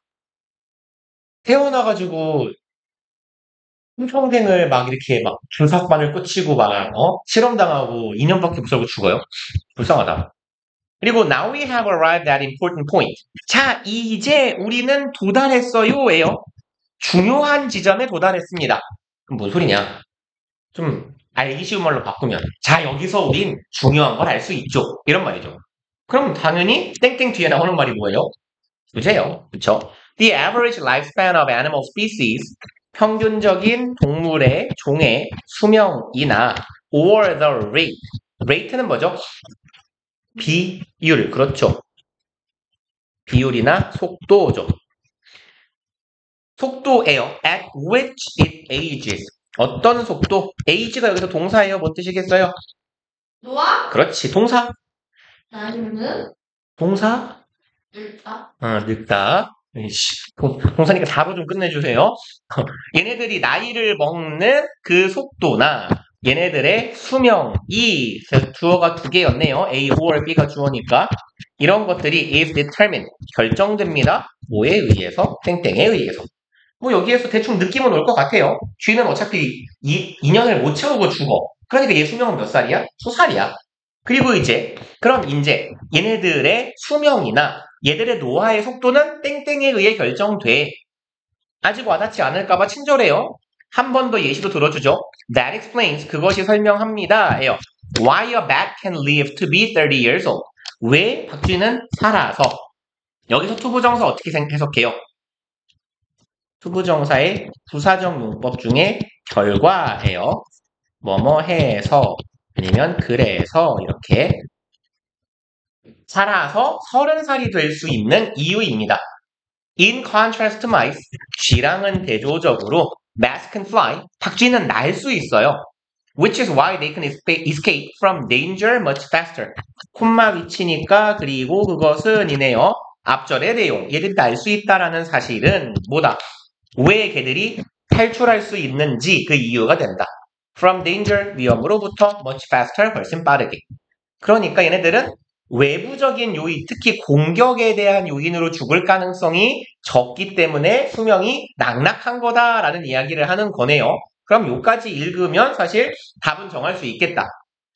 태어나가지고 평생을 막 이렇게 막 주사바늘 꽂히고 막 실험당하고 2년밖에 못 살고 죽어요. 불쌍하다. 그리고 now we have arrived at important point. 자, 이제 우리는 도달했어요예요. 중요한 지점에 도달했습니다. 그럼 뭔 소리냐? 좀 알기 쉬운 말로 바꾸면 자, 여기서 우린 중요한 걸 알 수 있죠. 이런 말이죠. 그럼 당연히 땡땡 뒤에 나오는 말이 뭐예요? 그제요. 그쵸? The average lifespan of animal species 평균적인 동물의 종의 수명이나 or the rate rate는 뭐죠? 비율 그렇죠. 비율이나 속도죠. 속도예요. At which it ages. 어떤 속도? age가 여기서 동사예요. 뭔 뜻이겠어요? 노아 그렇지. 동사. 나는 동사. 늙다 늙다. 동사니까 답을 좀 끝내주세요. 얘네들이 나이를 먹는 그 속도나 얘네들의 수명이 주어가 2개였네요. A or B가 주어니까 이런 것들이 is determined 결정됩니다. 뭐에 의해서? 땡땡에 의해서. 뭐 여기에서 대충 느낌은 올 것 같아요. 쥐는 어차피 2년을 못 채우고 죽어. 그러니까 얘 수명은 몇 살이야? 소살이야. 그리고 그럼 이제 얘네들의 수명이나 얘들의 노화의 속도는 땡땡에 의해 결정돼. 아직 와닿지 않을까봐 친절해요. 한 번 더 예시도 들어주죠. That explains 그것이 설명합니다. 예요. Why a bat can live to be 30 years old. 왜 박쥐는 살아서. 여기서 투부정사 어떻게 해석해요? 투부정사의 부사적 용법 중에 결과예요. 뭐뭐 해서 아니면 그래서 이렇게 살아서 30살이 될 수 있는 이유입니다. In contrast to mice, 쥐랑은 대조적으로 bats can fly, 박쥐는 날 수 있어요. Which is why they can escape from danger much faster. 콤마 위치니까 그리고 그것은 이네요. 앞절의 내용, 얘들이 날 수 있다라는 사실은 뭐다? 왜 걔들이 탈출할 수 있는지 그 이유가 된다. From danger, 위험으로부터 much faster, 훨씬 빠르게. 그러니까 얘네들은 외부적인 요인, 특히 공격에 대한 요인으로 죽을 가능성이 적기 때문에 수명이 낙낙한 거다라는 이야기를 하는 거네요. 그럼 요까지 읽으면 사실 답은 정할 수 있겠다.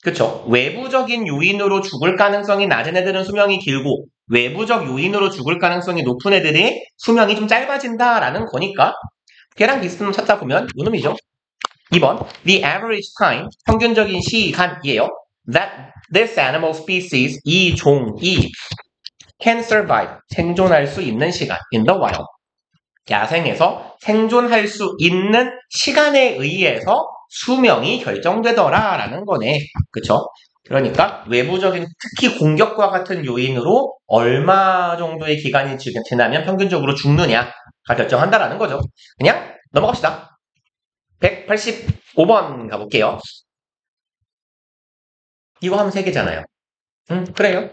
그쵸? 외부적인 요인으로 죽을 가능성이 낮은 애들은 수명이 길고 외부적 요인으로 죽을 가능성이 높은 애들이 수명이 좀 짧아진다라는 거니까 걔랑 비슷한 놈 찾다 보면 요놈이죠. 2번 The average time 평균적인 시간이에요. That this animal species 이 종이 can survive 생존할 수 있는 시간 in the wild 야생에서 생존할 수 있는 시간에 의해서 수명이 결정되더라라는 거네. 그쵸? 그러니까 외부적인 특히 공격과 같은 요인으로 얼마 정도의 기간이 지나면 평균적으로 죽느냐가 결정한다라는 거죠. 그냥 넘어갑시다. 185번 가볼게요. 이거 하면 3개잖아요. 그래요.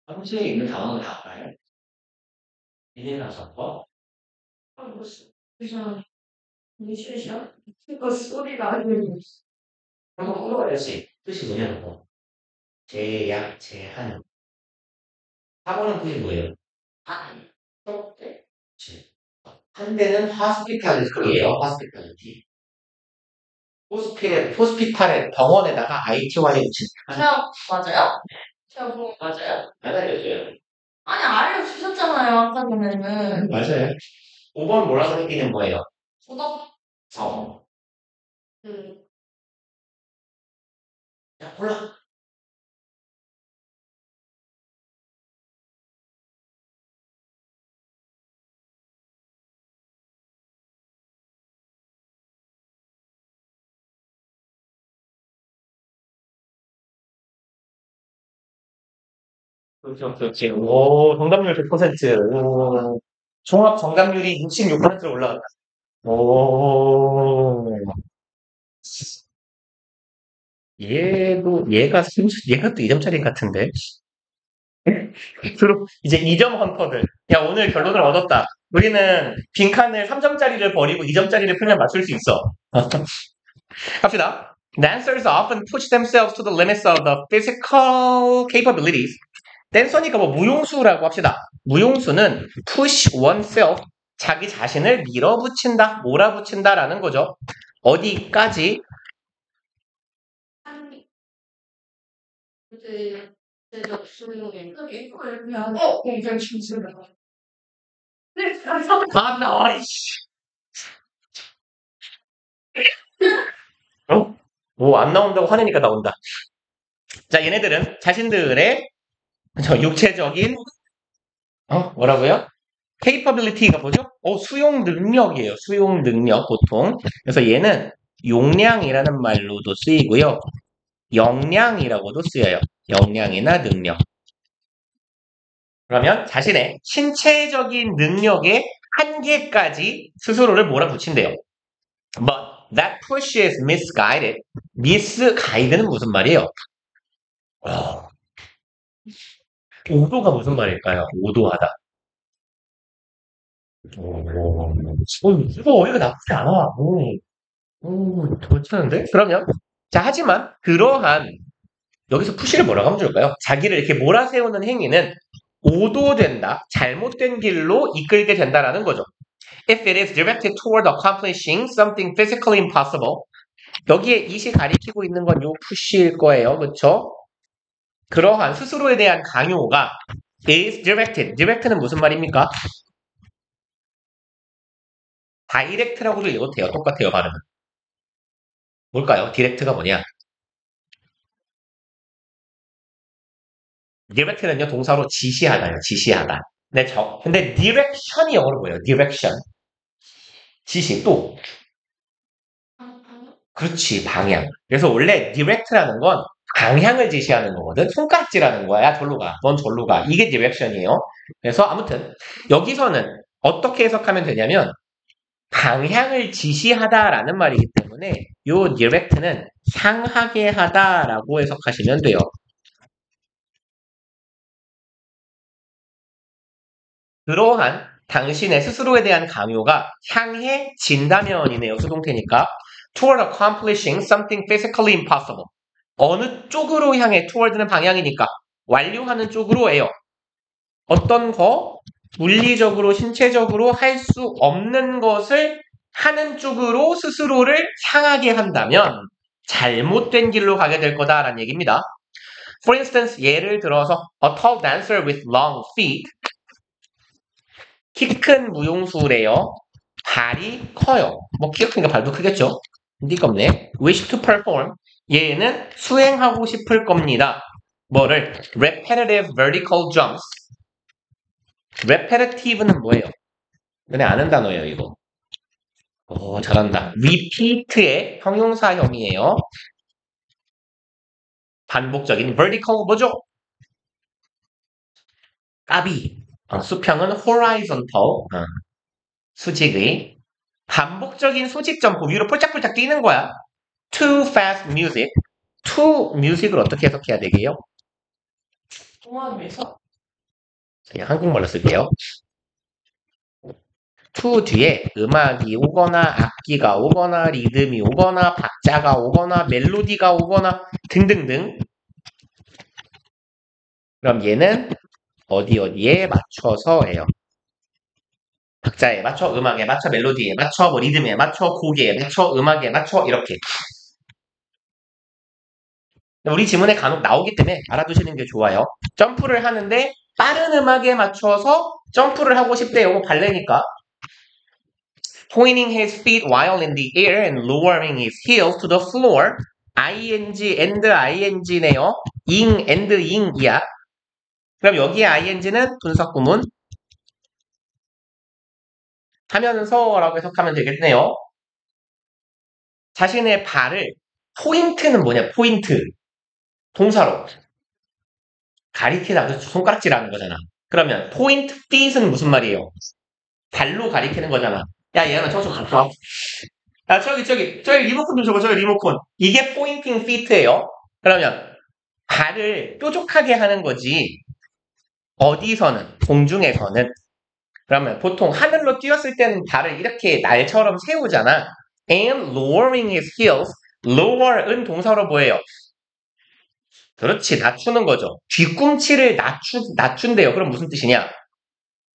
사무실에 있는 단어는 다 알아요? 비닐하우서 아, 무슨, 그냥, 미쉐샤? 이거 소리가 아니고. 한번 풀어봐야지. 뜻이 뭐냐고. 제약, 제한. 사고는 뜻이 뭐예요? 한. 그렇지. 한 대는 hospitality예요. hospitality. 호스피탈에 병원에다가 ITY 붙인. 제가, 맞아요? 제가 뭐, 맞아요? 안 알려줘요. 아니, 알려주셨잖아요, 아까 전에는. 맞아요. 5번 뭐라고 느끼는 거예요? 도덕, 어. 야, 골라. 그렇죠, 그렇지. 오, 정답률 100%. 오, 종합 정답률이 66%로 올라갔다. 오, 얘가 또 2점짜리 같은데? 주로 이제 2점 헌터들. 야, 오늘 결론을 얻었다. 우리는 빈칸을 3점짜리를 버리고 2점짜리를 풀면 맞출 수 있어. 갑시다. Dancers often push themselves to the limits of the physical capabilities. 댄서니까 뭐 무용수라고 합시다. 무용수는 push oneself, 자기 자신을 밀어붙인다, 몰아붙인다라는 거죠. 어디까지? 한, 그때, 제적 수용의 크게 이걸 그냥, 공장 진술을. 네, 감사합니다. 아, 나와, 이씨. 어? 뭐 안 나온다고 화내니까 나온다. 자, 얘네들은 자신들의 육체적인 뭐라고요? capability가 뭐죠? 수용 능력이에요. 수용 능력 보통. 그래서 얘는 용량이라는 말로도 쓰이고요. 역량이라고도 쓰여요. 역량이나 능력. 그러면 자신의 신체적인 능력의 한계까지 스스로를 몰아붙인대요. But that push is misguided. misguided는 무슨 말이에요? 오도가 무슨 말일까요? 오도하다. 이거 어이가 나쁘지 않아. 괜찮은데? 그러면 자 하지만 그러한 여기서 푸시를 뭐라고 하면 좋을까요? 자기를 이렇게 몰아세우는 행위는 오도된다, 잘못된 길로 이끌게 된다라는 거죠. If it is directed toward accomplishing something physically impossible, 여기에 it이 가리키고 있는 건 요 푸시일 거예요, 그렇죠? 그러한 스스로에 대한 강요가 is directed. direct는 무슨 말입니까? direct라고도 읽어도 돼요. 똑같아요, 발음은. 뭘까요? direct가 뭐냐? direct는요, 동사로 지시하다요, 지시하다. 근데 direction이 영어로 뭐예요? direction. 지시, 또. 그렇지, 방향. 그래서 원래 direct라는 건 방향을 지시하는 거거든. 손가락질하는 거야. 야, 절로 가. 넌 절로 가. 이게 direction이에요. 그래서 아무튼 여기서는 어떻게 해석하면 되냐면 방향을 지시하다라는 말이기 때문에 요 direct는 향하게 하다라고 해석하시면 돼요. 그러한 당신의 스스로에 대한 강요가 향해진다면이네요. 수동태니까. Toward accomplishing something physically impossible. 어느 쪽으로 향해 toward는 방향이니까 완료하는 쪽으로예요. 어떤 거 물리적으로 신체적으로 할 수 없는 것을 하는 쪽으로 스스로를 향하게 한다면 잘못된 길로 가게 될 거다라는 얘기입니다. For instance, 예를 들어서 a tall dancer with long feet. 키 큰 무용수래요. 발이 커요. 뭐 키가 크니까 발도 크겠죠. 리가 없네. wish to perform. 얘는 수행하고 싶을 겁니다. 뭐를? repetitive vertical jumps. repetitive는 뭐예요? 너네 아는 단어예요, 이거. 오, 잘한다. repeat의 형용사형이에요. 반복적인 vertical 뭐죠? 까비. 수평은 horizontal. 수직의 반복적인 수직 점프 위로 폴짝폴짝 뛰는 거야. Too fast music. To music을 어떻게 해석해야 되게요? 동화에서 그냥 한국말로 쓸게요. to 뒤에 음악이 오거나 악기가 오거나 리듬이 오거나 박자가 오거나 멜로디가 오거나 등등등. 그럼 얘는 어디에 맞춰서 해요. 박자에 맞춰, 음악에 맞춰, 멜로디에 맞춰, 뭐 리듬에 맞춰, 곡에 맞춰, 음악에 맞춰 이렇게. 우리 지문에 간혹 나오기 때문에 알아두시는 게 좋아요. 점프를 하는데 빠른 음악에 맞춰서 점프를 하고 싶대요. 발레니까. Pointing his feet while in the air and lowering his heels to the floor. ing and ing네요. ing and ing이야. 그럼 여기에 ing는 분석 구문. 하면서라고 해석하면 되겠네요. 자신의 발을 포인트는 뭐냐? 포인트. 동사로. 가리키다. 그래서 손가락질하는 거잖아. 그러면 포인트 feet은 무슨 말이에요? 발로 가리키는 거잖아. 야, 얘는 저쪽 갖고 와. 야, 저기 리모컨 좀 줘봐. 저기 리모컨. 이게 포인팅 feet예요. 그러면 발을 뾰족하게 하는 거지. 어디서는? 공중에서는. 그러면 보통 하늘로 뛰었을 때는 발을 이렇게 날처럼 세우잖아. And lowering his heels. lower은 동사로 뭐예요? 그렇지, 낮추는 거죠. 뒤꿈치를 낮춘대요. 그럼 무슨 뜻이냐?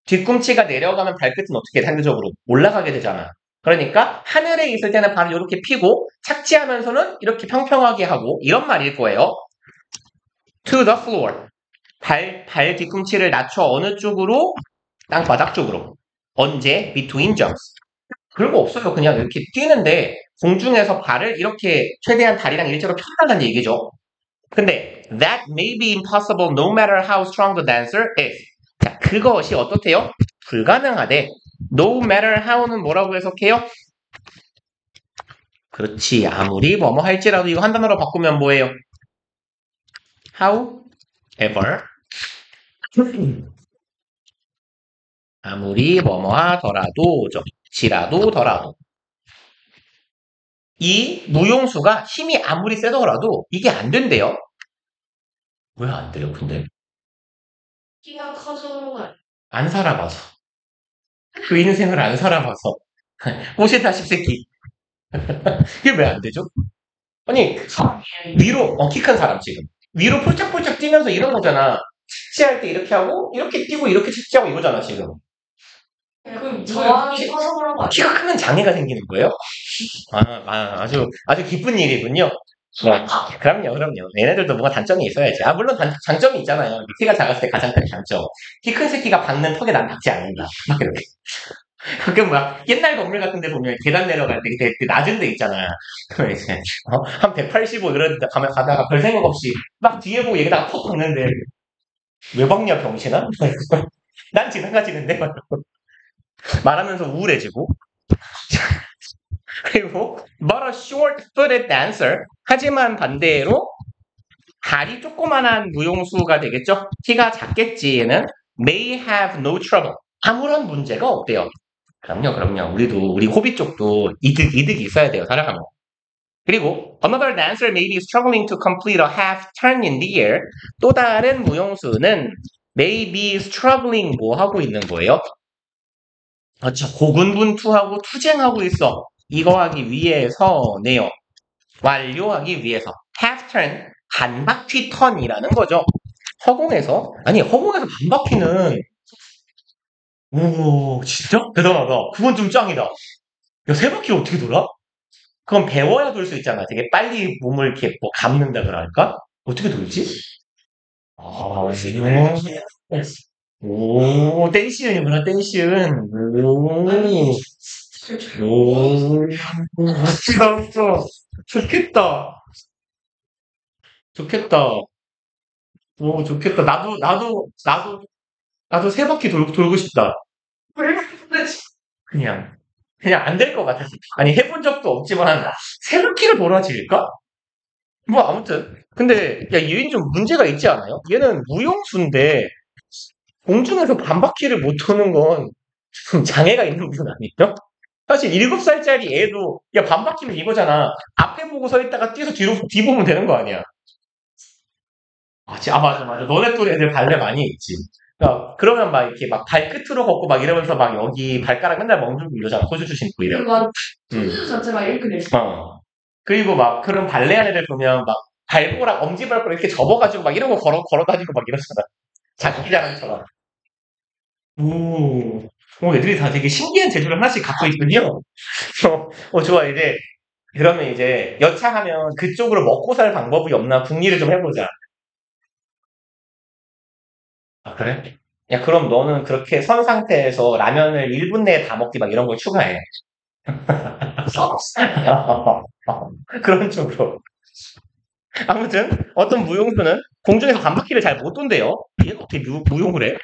뒤꿈치가 내려가면 발끝은 어떻게 상대적으로 올라가게 되잖아. 그러니까 하늘에 있을 때는 발을 이렇게 펴고 착지하면서는 이렇게 평평하게 하고 이런 말일 거예요. To the floor. 발 뒤꿈치를 낮춰 어느 쪽으로? 땅바닥 쪽으로. 언제? Between jumps. 그런 거 없어요. 그냥 이렇게 뛰는데 공중에서 발을 이렇게 최대한 다리랑 일자로 펴나가는 얘기죠. 근데 that may be impossible no matter how strong the dancer is. 자, 그것이 어떻대요? 불가능하대. No matter how는 뭐라고 해석해요? 그렇지. 아무리 뭐뭐 할지라도 이거 한 단어로 바꾸면 뭐예요? However. 아무리 뭐뭐 하더라도 지라도 더라도. 이 무용수가 힘이 아무리 세더라도 이게 안 된대요. 왜 안 돼요, 근데? 키가 커지는 걸. 안 살아봐서. 그 인생을 안 살아봐서. 꼬시다 십새끼. 이게 왜 안 되죠? 아니, 위로, 키 큰 사람 지금. 위로 폴짝폴짝 뛰면서 이런 거잖아. 착지할 때 이렇게 하고, 이렇게 뛰고, 이렇게 착지하고 이거잖아, 지금. 그 저항이 커서 그런 거 아니야? 키가 크면 장애가 생기는 거예요? 아주 기쁜 일이군요. 그럼요. 얘네들도 뭔가 단점이 있어야지. 물론 장점이 있잖아요. 키가 작았을 때 가장 큰 장점. 키 큰 새끼가 박는 턱에 난 박지 않는다. 막 이렇게. 가끔 옛날 건물 같은 데 보면 계단 내려갈 때 되게 낮은 데 있잖아. 그럼 이제, 한 185 이런 데 가다가 별 생각 없이 막 뒤에 보고 여기다가 퍽 박는데, 왜 박냐, 병신아? 난 지나가지는데? 말하면서 우울해지고. 그리고 but a short-footed dancer. 하지만 반대로 다리 조그만한 무용수가 되겠죠. 키가 작겠지 얘는. may have no trouble. 아무런 문제가 없대요. 그럼요. 우리 호비 쪽도 이득이 있어야 돼요. 살아가면. 그리고 another dancer may be struggling to complete a half turn in the air. 또 다른 무용수는 may be struggling 뭐 하고 있는 거예요? 그렇죠. 고군분투하고 투쟁하고 있어. 이거 하기 위해서네요. 완료하기 위해서. half turn, 반바퀴 턴이라는 거죠. 허공에서 반바퀴는, 오, 진짜? 대단하다. 그건 좀 짱이다. 야, 세 바퀴 어떻게 돌아? 그건 배워야 돌 수 있잖아. 되게 빨리 몸을 이렇게 뭐 감는다 그럴까? 어떻게 돌지? 오, 댄시은이구나, 댄시은. 오, 멋지다. 좋겠다. 오, 좋겠다. 나도 세 바퀴 돌고 싶다. 그냥 안 될 것 같았어. 아니, 해본 적도 없지만, 세 바퀴를 돌아질까? 뭐, 아무튼. 근데, 야, 얘는 좀 문제가 있지 않아요? 얘는 무용수인데, 공중에서 반바퀴를 못 도는 건 좀 장애가 있는 분 아니에요? 사실 7살짜리 애도, 야, 반바퀴면 이거잖아. 앞에 보고 서 있다가 뛰어서 뒤 보면 되는 거 아니야? 맞아. 너네 또래 애들 발레 많이 했지. 그러면 막 이렇게 막 발끝으로 걷고 막 이러면서 막 여기 발가락 맨날 멍들고 이러잖아. 호주주 신고 이래. 그리고 음. 소주 자체가 이렇게 돼 있어. 그리고 막 그런 발레하는 애들 보면 막 발가락, 엄지발가락 이렇게 접어가지고 막 이러고 걸어 다니고 막 이러잖아. 장기자랑처럼. 애들이 다 되게 신기한 재주를 하나씩 갖고 있군요. 좋아. 이제, 그러면 이제, 여차하면 그쪽으로 먹고 살 방법이 없나 궁리를 좀 해보자. 아, 그래? 야, 그럼 너는 그렇게 선 상태에서 라면을 1분 내에 다 먹기 막 이런 걸 추가해. 그런 쪽으로. 아무튼, 어떤 무용수는 공중에서 반바퀴를 잘 못 돈대요. 얘가 어떻게 무용을 해?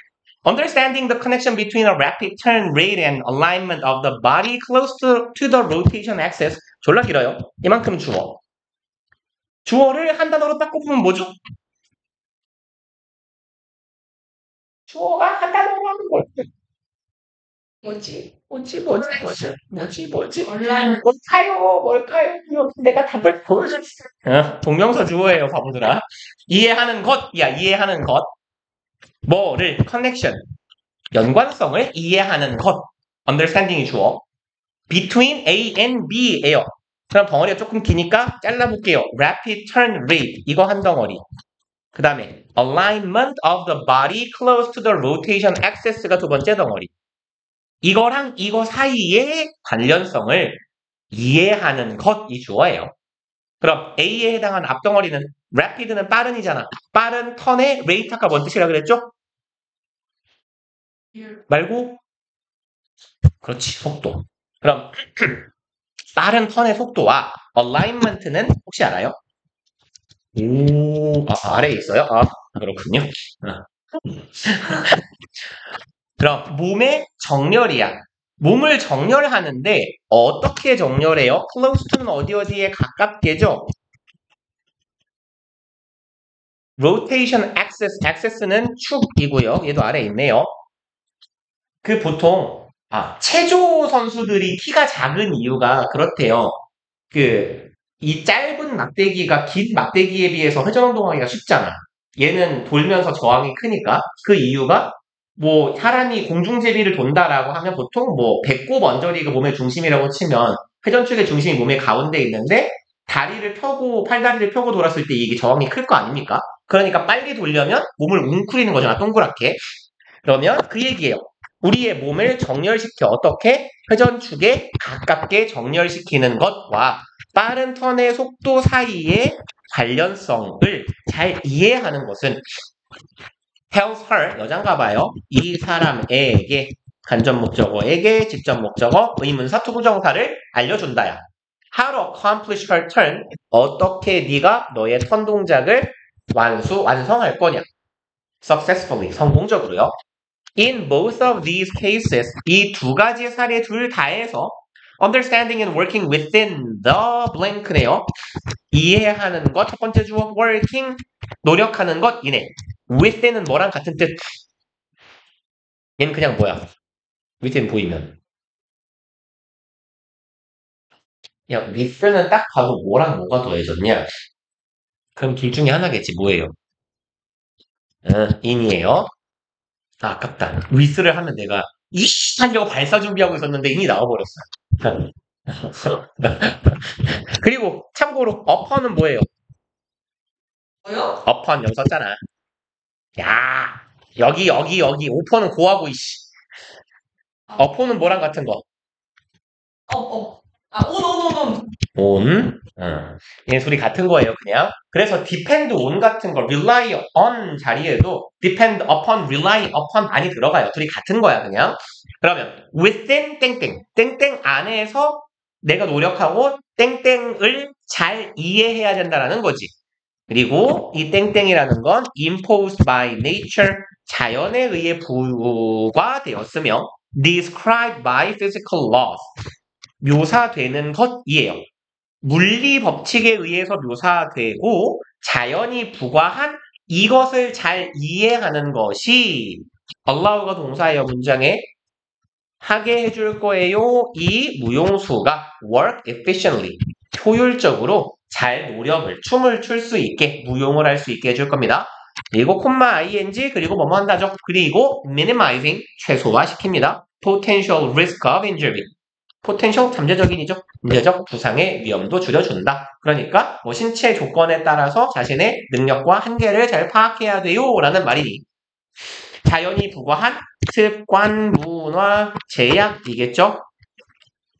Understanding the connection between a rapid turn rate and alignment of the body close to the rotation axis. 졸라 길어요. 이만큼 주어. 주어를 한 단어로 딱 꼽으면 뭐죠? 주어가 한 단어로 하는 거예요. 뭐지? 뭘까요? 내가 답을 보여줬어. 동명사 주어예요, 바보들아. 이해하는 것이야, 이해하는 것. 뭐를, connection. 연관성을 이해하는 것. understanding이 주어. between A and B예요. 그럼 덩어리가 조금 기니까 잘라볼게요. rapid turn rate. 이거 한 덩어리. 그 다음에 alignment of the body close to the rotation axis가 두 번째 덩어리. 이거랑 이거 사이의 관련성을 이해하는 것이 주어예요. 그럼 A에 해당하는 앞덩어리는 rapid는 빠른이잖아. 빠른 턴의 rate 아까 뭔 뜻이라 그랬죠? 말고 그렇지, 속도. 그럼 빠른 턴의 속도와 alignment는 혹시 알아요? 아래에 있어요? 그렇군요. 그럼 몸의 정렬이야. 몸을 정렬하는데 어떻게 정렬해요? close to는 어디에 가깝게죠? rotation axis는 축이고요. 얘도 아래에 있네요. 그 보통 체조 선수들이 키가 작은 이유가 그렇대요. 이 짧은 막대기가 긴 막대기에 비해서 회전 운동하기가 쉽잖아. 얘는 돌면서 저항이 크니까 그 이유가 뭐 사람이 공중제비를 돈다라고 하면 보통 뭐 배꼽 언저리가 몸의 중심이라고 치면 회전축의 중심이 몸의 가운데 있는데 다리를 펴고 팔다리를 펴고 돌았을 때 이게 저항이 클 거 아닙니까? 그러니까 빨리 돌려면 몸을 웅크리는 거잖아, 동그랗게. 그러면 그 얘기예요. 우리의 몸을 정렬시켜 어떻게 회전축에 가깝게 정렬시키는 것과 빠른 턴의 속도 사이의 관련성을 잘 이해하는 것은 tells her, 여잔가 봐요. 이 사람에게 간접 목적어에게 직접 목적어 의문사 투부정사를 알려준다야. How to accomplish her turn, 어떻게 네가 너의 턴 동작을 완성할 거냐. Successfully, 성공적으로요. In both of these cases, 이 두 가지 사례 둘 다에서 understanding and working within the blank네요. 이해하는 것, 첫 번째 주어 working, 노력하는 것 이네. within은 뭐랑 같은 뜻? 얘는 그냥 뭐야? within 보이면. 야, with는 딱 봐도 뭐랑 뭐가 더해졌냐? 그럼 둘 중에 하나겠지. 뭐예요? in이에요. 아깝다. with를 하면 내가 이씨 하려고 발사 준비하고 있었는데 in이 나와버렸어. 그리고 참고로 upon은 뭐예요? 뭐요? upon 여기 썼잖아. 야, 여기 upon은 고하고 이씨. upon은 뭐랑 같은 거? on. 얘는 소리 같은 거예요, 그냥. 그래서 depend on 같은 거, rely on 자리에도 depend upon, rely upon 많이 들어가요. 둘이 같은 거야, 그냥. 그러면 within 땡땡 안에서 내가 노력하고 땡땡을 잘 이해해야 된다라는 거지. 그리고 이 땡땡이라는 건 imposed by nature, 자연에 의해 부과되었으며 described by physical laws, 묘사되는 것이에요. 물리 법칙에 의해서 묘사되고 자연이 부과한 이것을 잘 이해하는 것이 allow가 동사예요. 문장에 하게 해줄 거예요. 이 무용수가 work efficiently, 효율적으로 잘 노력을 춤을 출 수 있게 무용을 할 수 있게 해줄 겁니다. 그리고 콤마 ing 그리고 뭐뭐 한다죠. 그리고 minimizing 최소화시킵니다. potential risk of injury. potential 잠재적인이죠. 문제적 부상의 위험도 줄여준다. 그러니까 뭐 신체 조건에 따라서 자신의 능력과 한계를 잘 파악해야 돼요. 라는 말이니 자연이 부과한 습관, 문화, 제약이겠죠.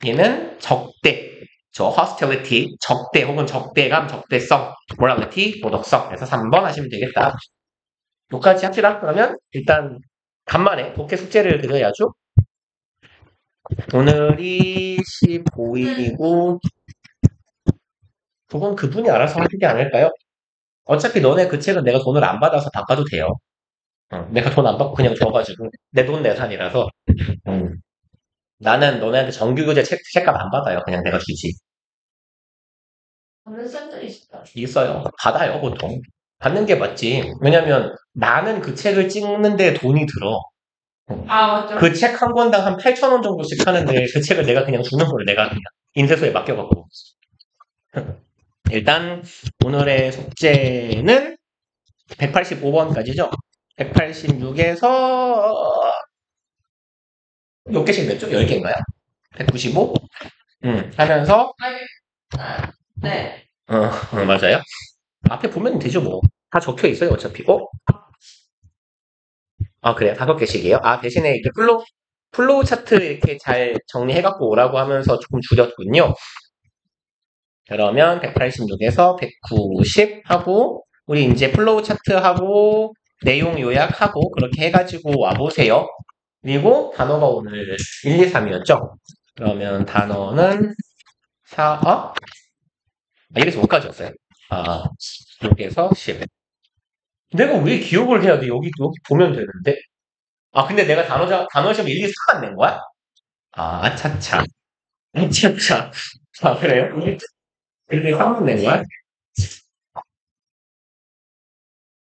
얘는 적대, 저 hostility, 적대 혹은 적대감, 적대성, morality, 도덕성. 그래서 3번 하시면 되겠다. 여기까지 합시다. 그러면 일단 간만에 독해 숙제를 드려야죠. 오늘이 15일이고 그건 그분이 알아서 하시지 않을까요? 어차피 너네 그 책은 내가 돈을 안 받아서 바꿔도 돼요. 내가 돈 안 받고 그냥 줘가지고 내 돈 내산이라서 나는 너네한테 정규교재 책값 안 받아요. 그냥 내가 주지. 받는 쌤들이 있어요. 있어요. 받아요, 보통. 받는 게 맞지. 왜냐면 나는 그 책을 찍는데 돈이 들어. 아, 맞죠. 그 책 한 권당 한 8,000원 정도씩 하는데 그 책을 내가 그냥 주는 거를 내가 그냥 인쇄소에 맡겨갖고. 일단 오늘의 숙제는 185번까지죠. 186에서 몇 개씩 냈죠? 10개인가요? 195? 하면서 네. 맞아요. 앞에 보면 되죠, 뭐. 다 적혀 있어요, 어차피. 그래요? 5개씩이에요? 대신에 이렇게 플로우 차트 이렇게 잘 정리해갖고 오라고 하면서 조금 줄였군요. 그러면 186에서 190 하고, 우리 이제 플로우 차트 하고, 내용 요약하고, 그렇게 해가지고 와보세요. 그리고 단어가 오늘 1, 2, 3이었죠? 그러면 단어는 1에서 5까지였어요. 6에서 10. 내가 왜 기억을 해야 돼? 여기 보면 되는데. 근데 내가 단어 시험 1, 2, 4안 낸 거야? 아차차. 아차차. 그래요? 1, 2, 3만 낸 거야?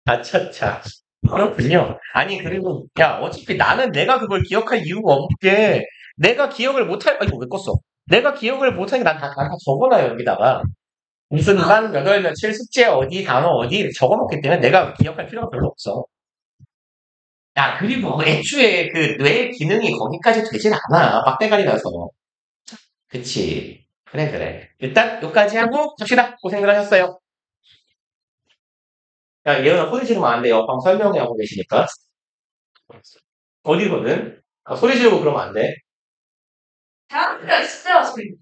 아차차. 그렇군요. 아니, 그리고, 야, 어차피 나는 내가 그걸 기억할 이유가 없게, 내가 기억을 못할, 이거 왜 껐어? 내가 기억을 못하니까 난 다 적어놔요, 여기다가. 무슨 반, 몇 월, 며칠, 숙제 어디, 단어 어디, 적어놓기 때문에 내가 기억할 필요가 별로 없어. 야, 그리고 애초에 그 뇌 기능이 거기까지 되진 않아. 빡대가리 나서. 그치. 그래, 그래. 일단, 여기까지 하고, 잡시다. 고생들 하셨어요. 야, 얘는 소리 지르면 안 돼요. 방 설명회 하고 계시니까. 어디거든? 소리 지르고 그러면 안 돼. 대학교가 있어요, 소리.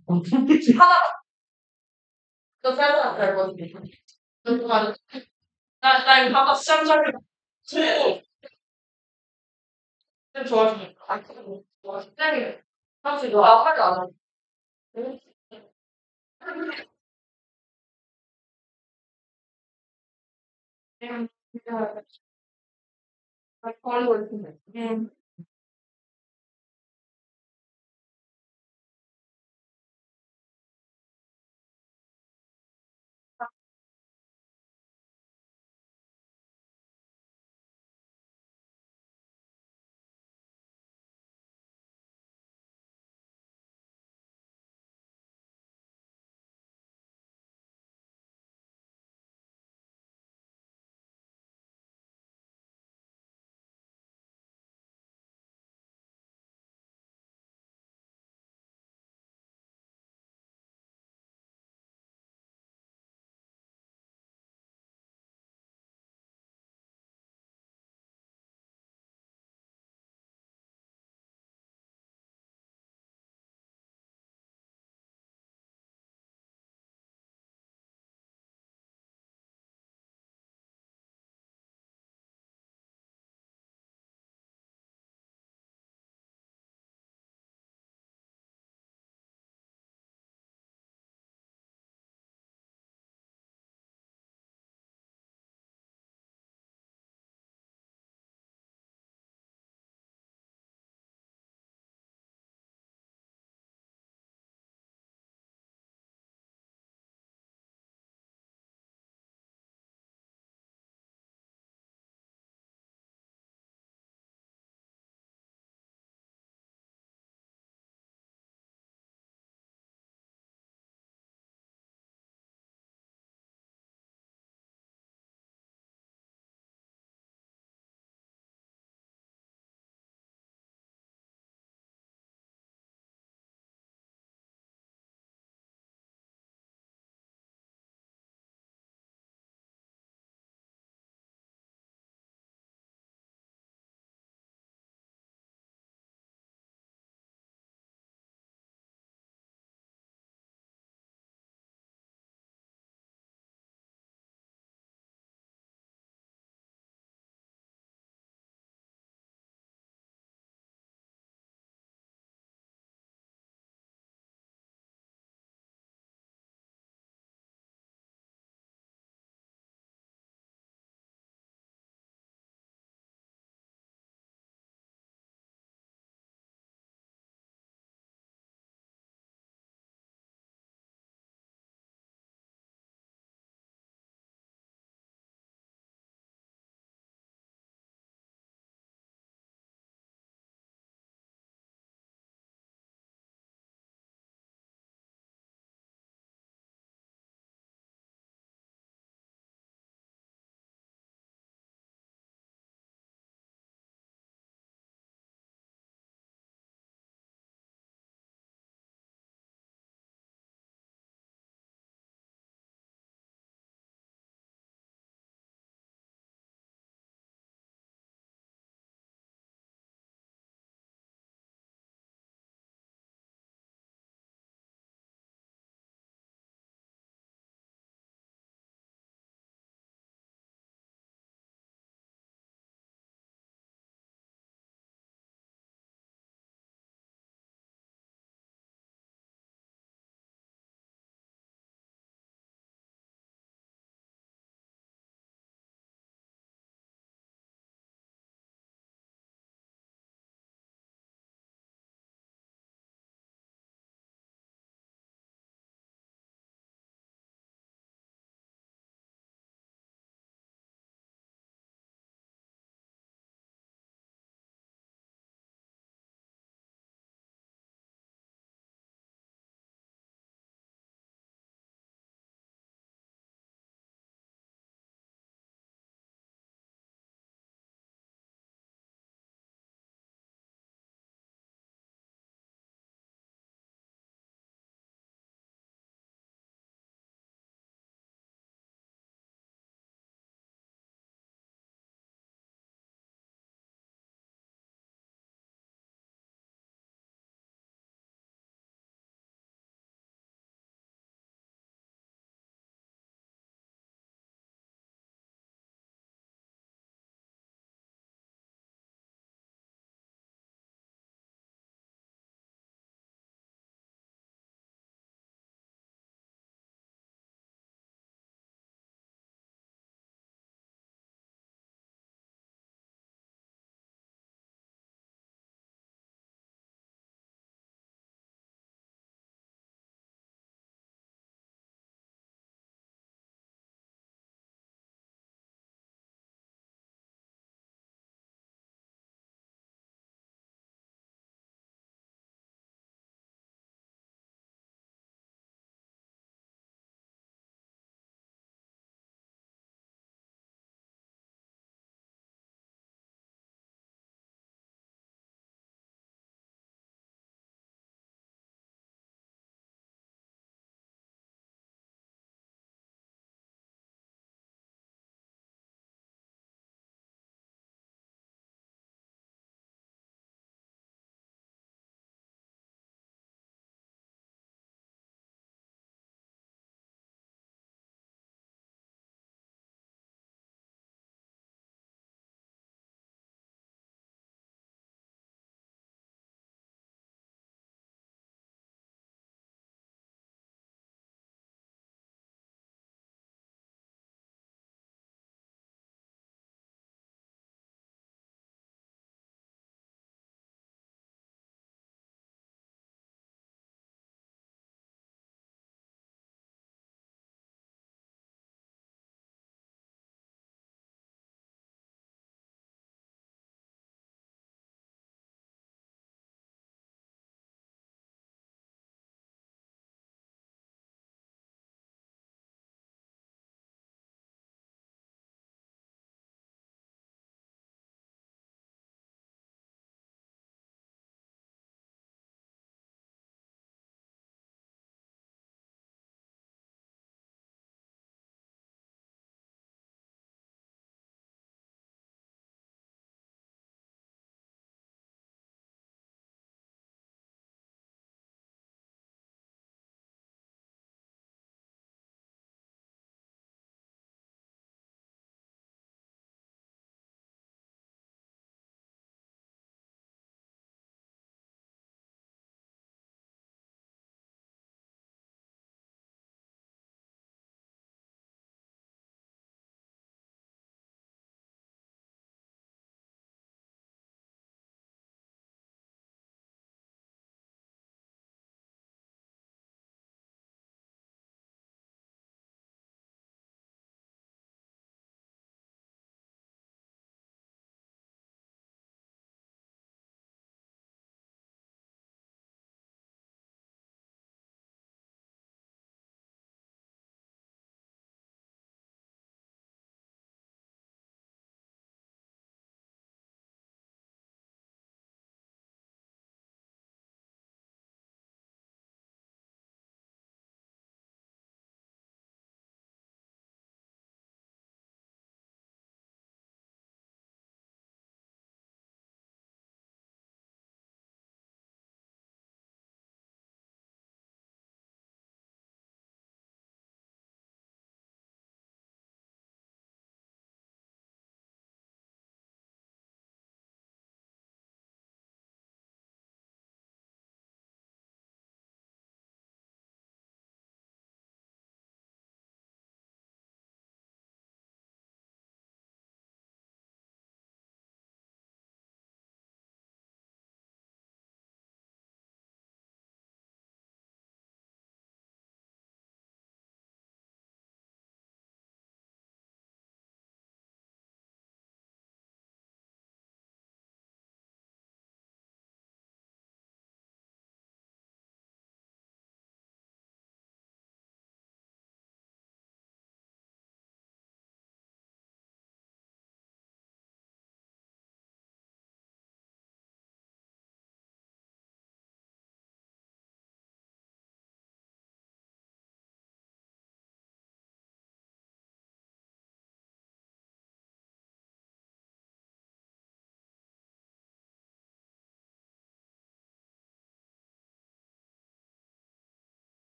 하나, 너 생각 안 거든요. 나 이거 아까 시험 전에 쌤 좋아하시니까. 쌤이 사실 너 하지 않아. 그냥 버리고 있는데.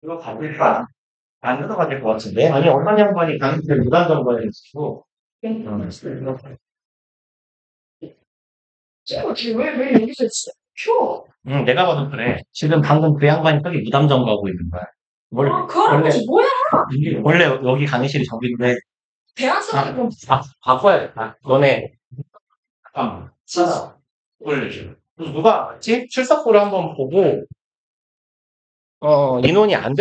이거 가질까? 안 들어가질 것 같은데? 아니, 어떤 양반이 강의를 무단 점거해가지고. 왜 여기서 진짜 펴? 응, 내가 봐도 그래. 지금 방금 그 양반이 저기 무단 점거하고 있는 거야. 그 할아버지 뭐야? 원래 여기 강의실이 저기인데, 대학생이 그럼 바꿔야겠다. 너네, 진짜. 원래. 누가, 알지? 출석부를 한번 보고, 인원이 안 돼.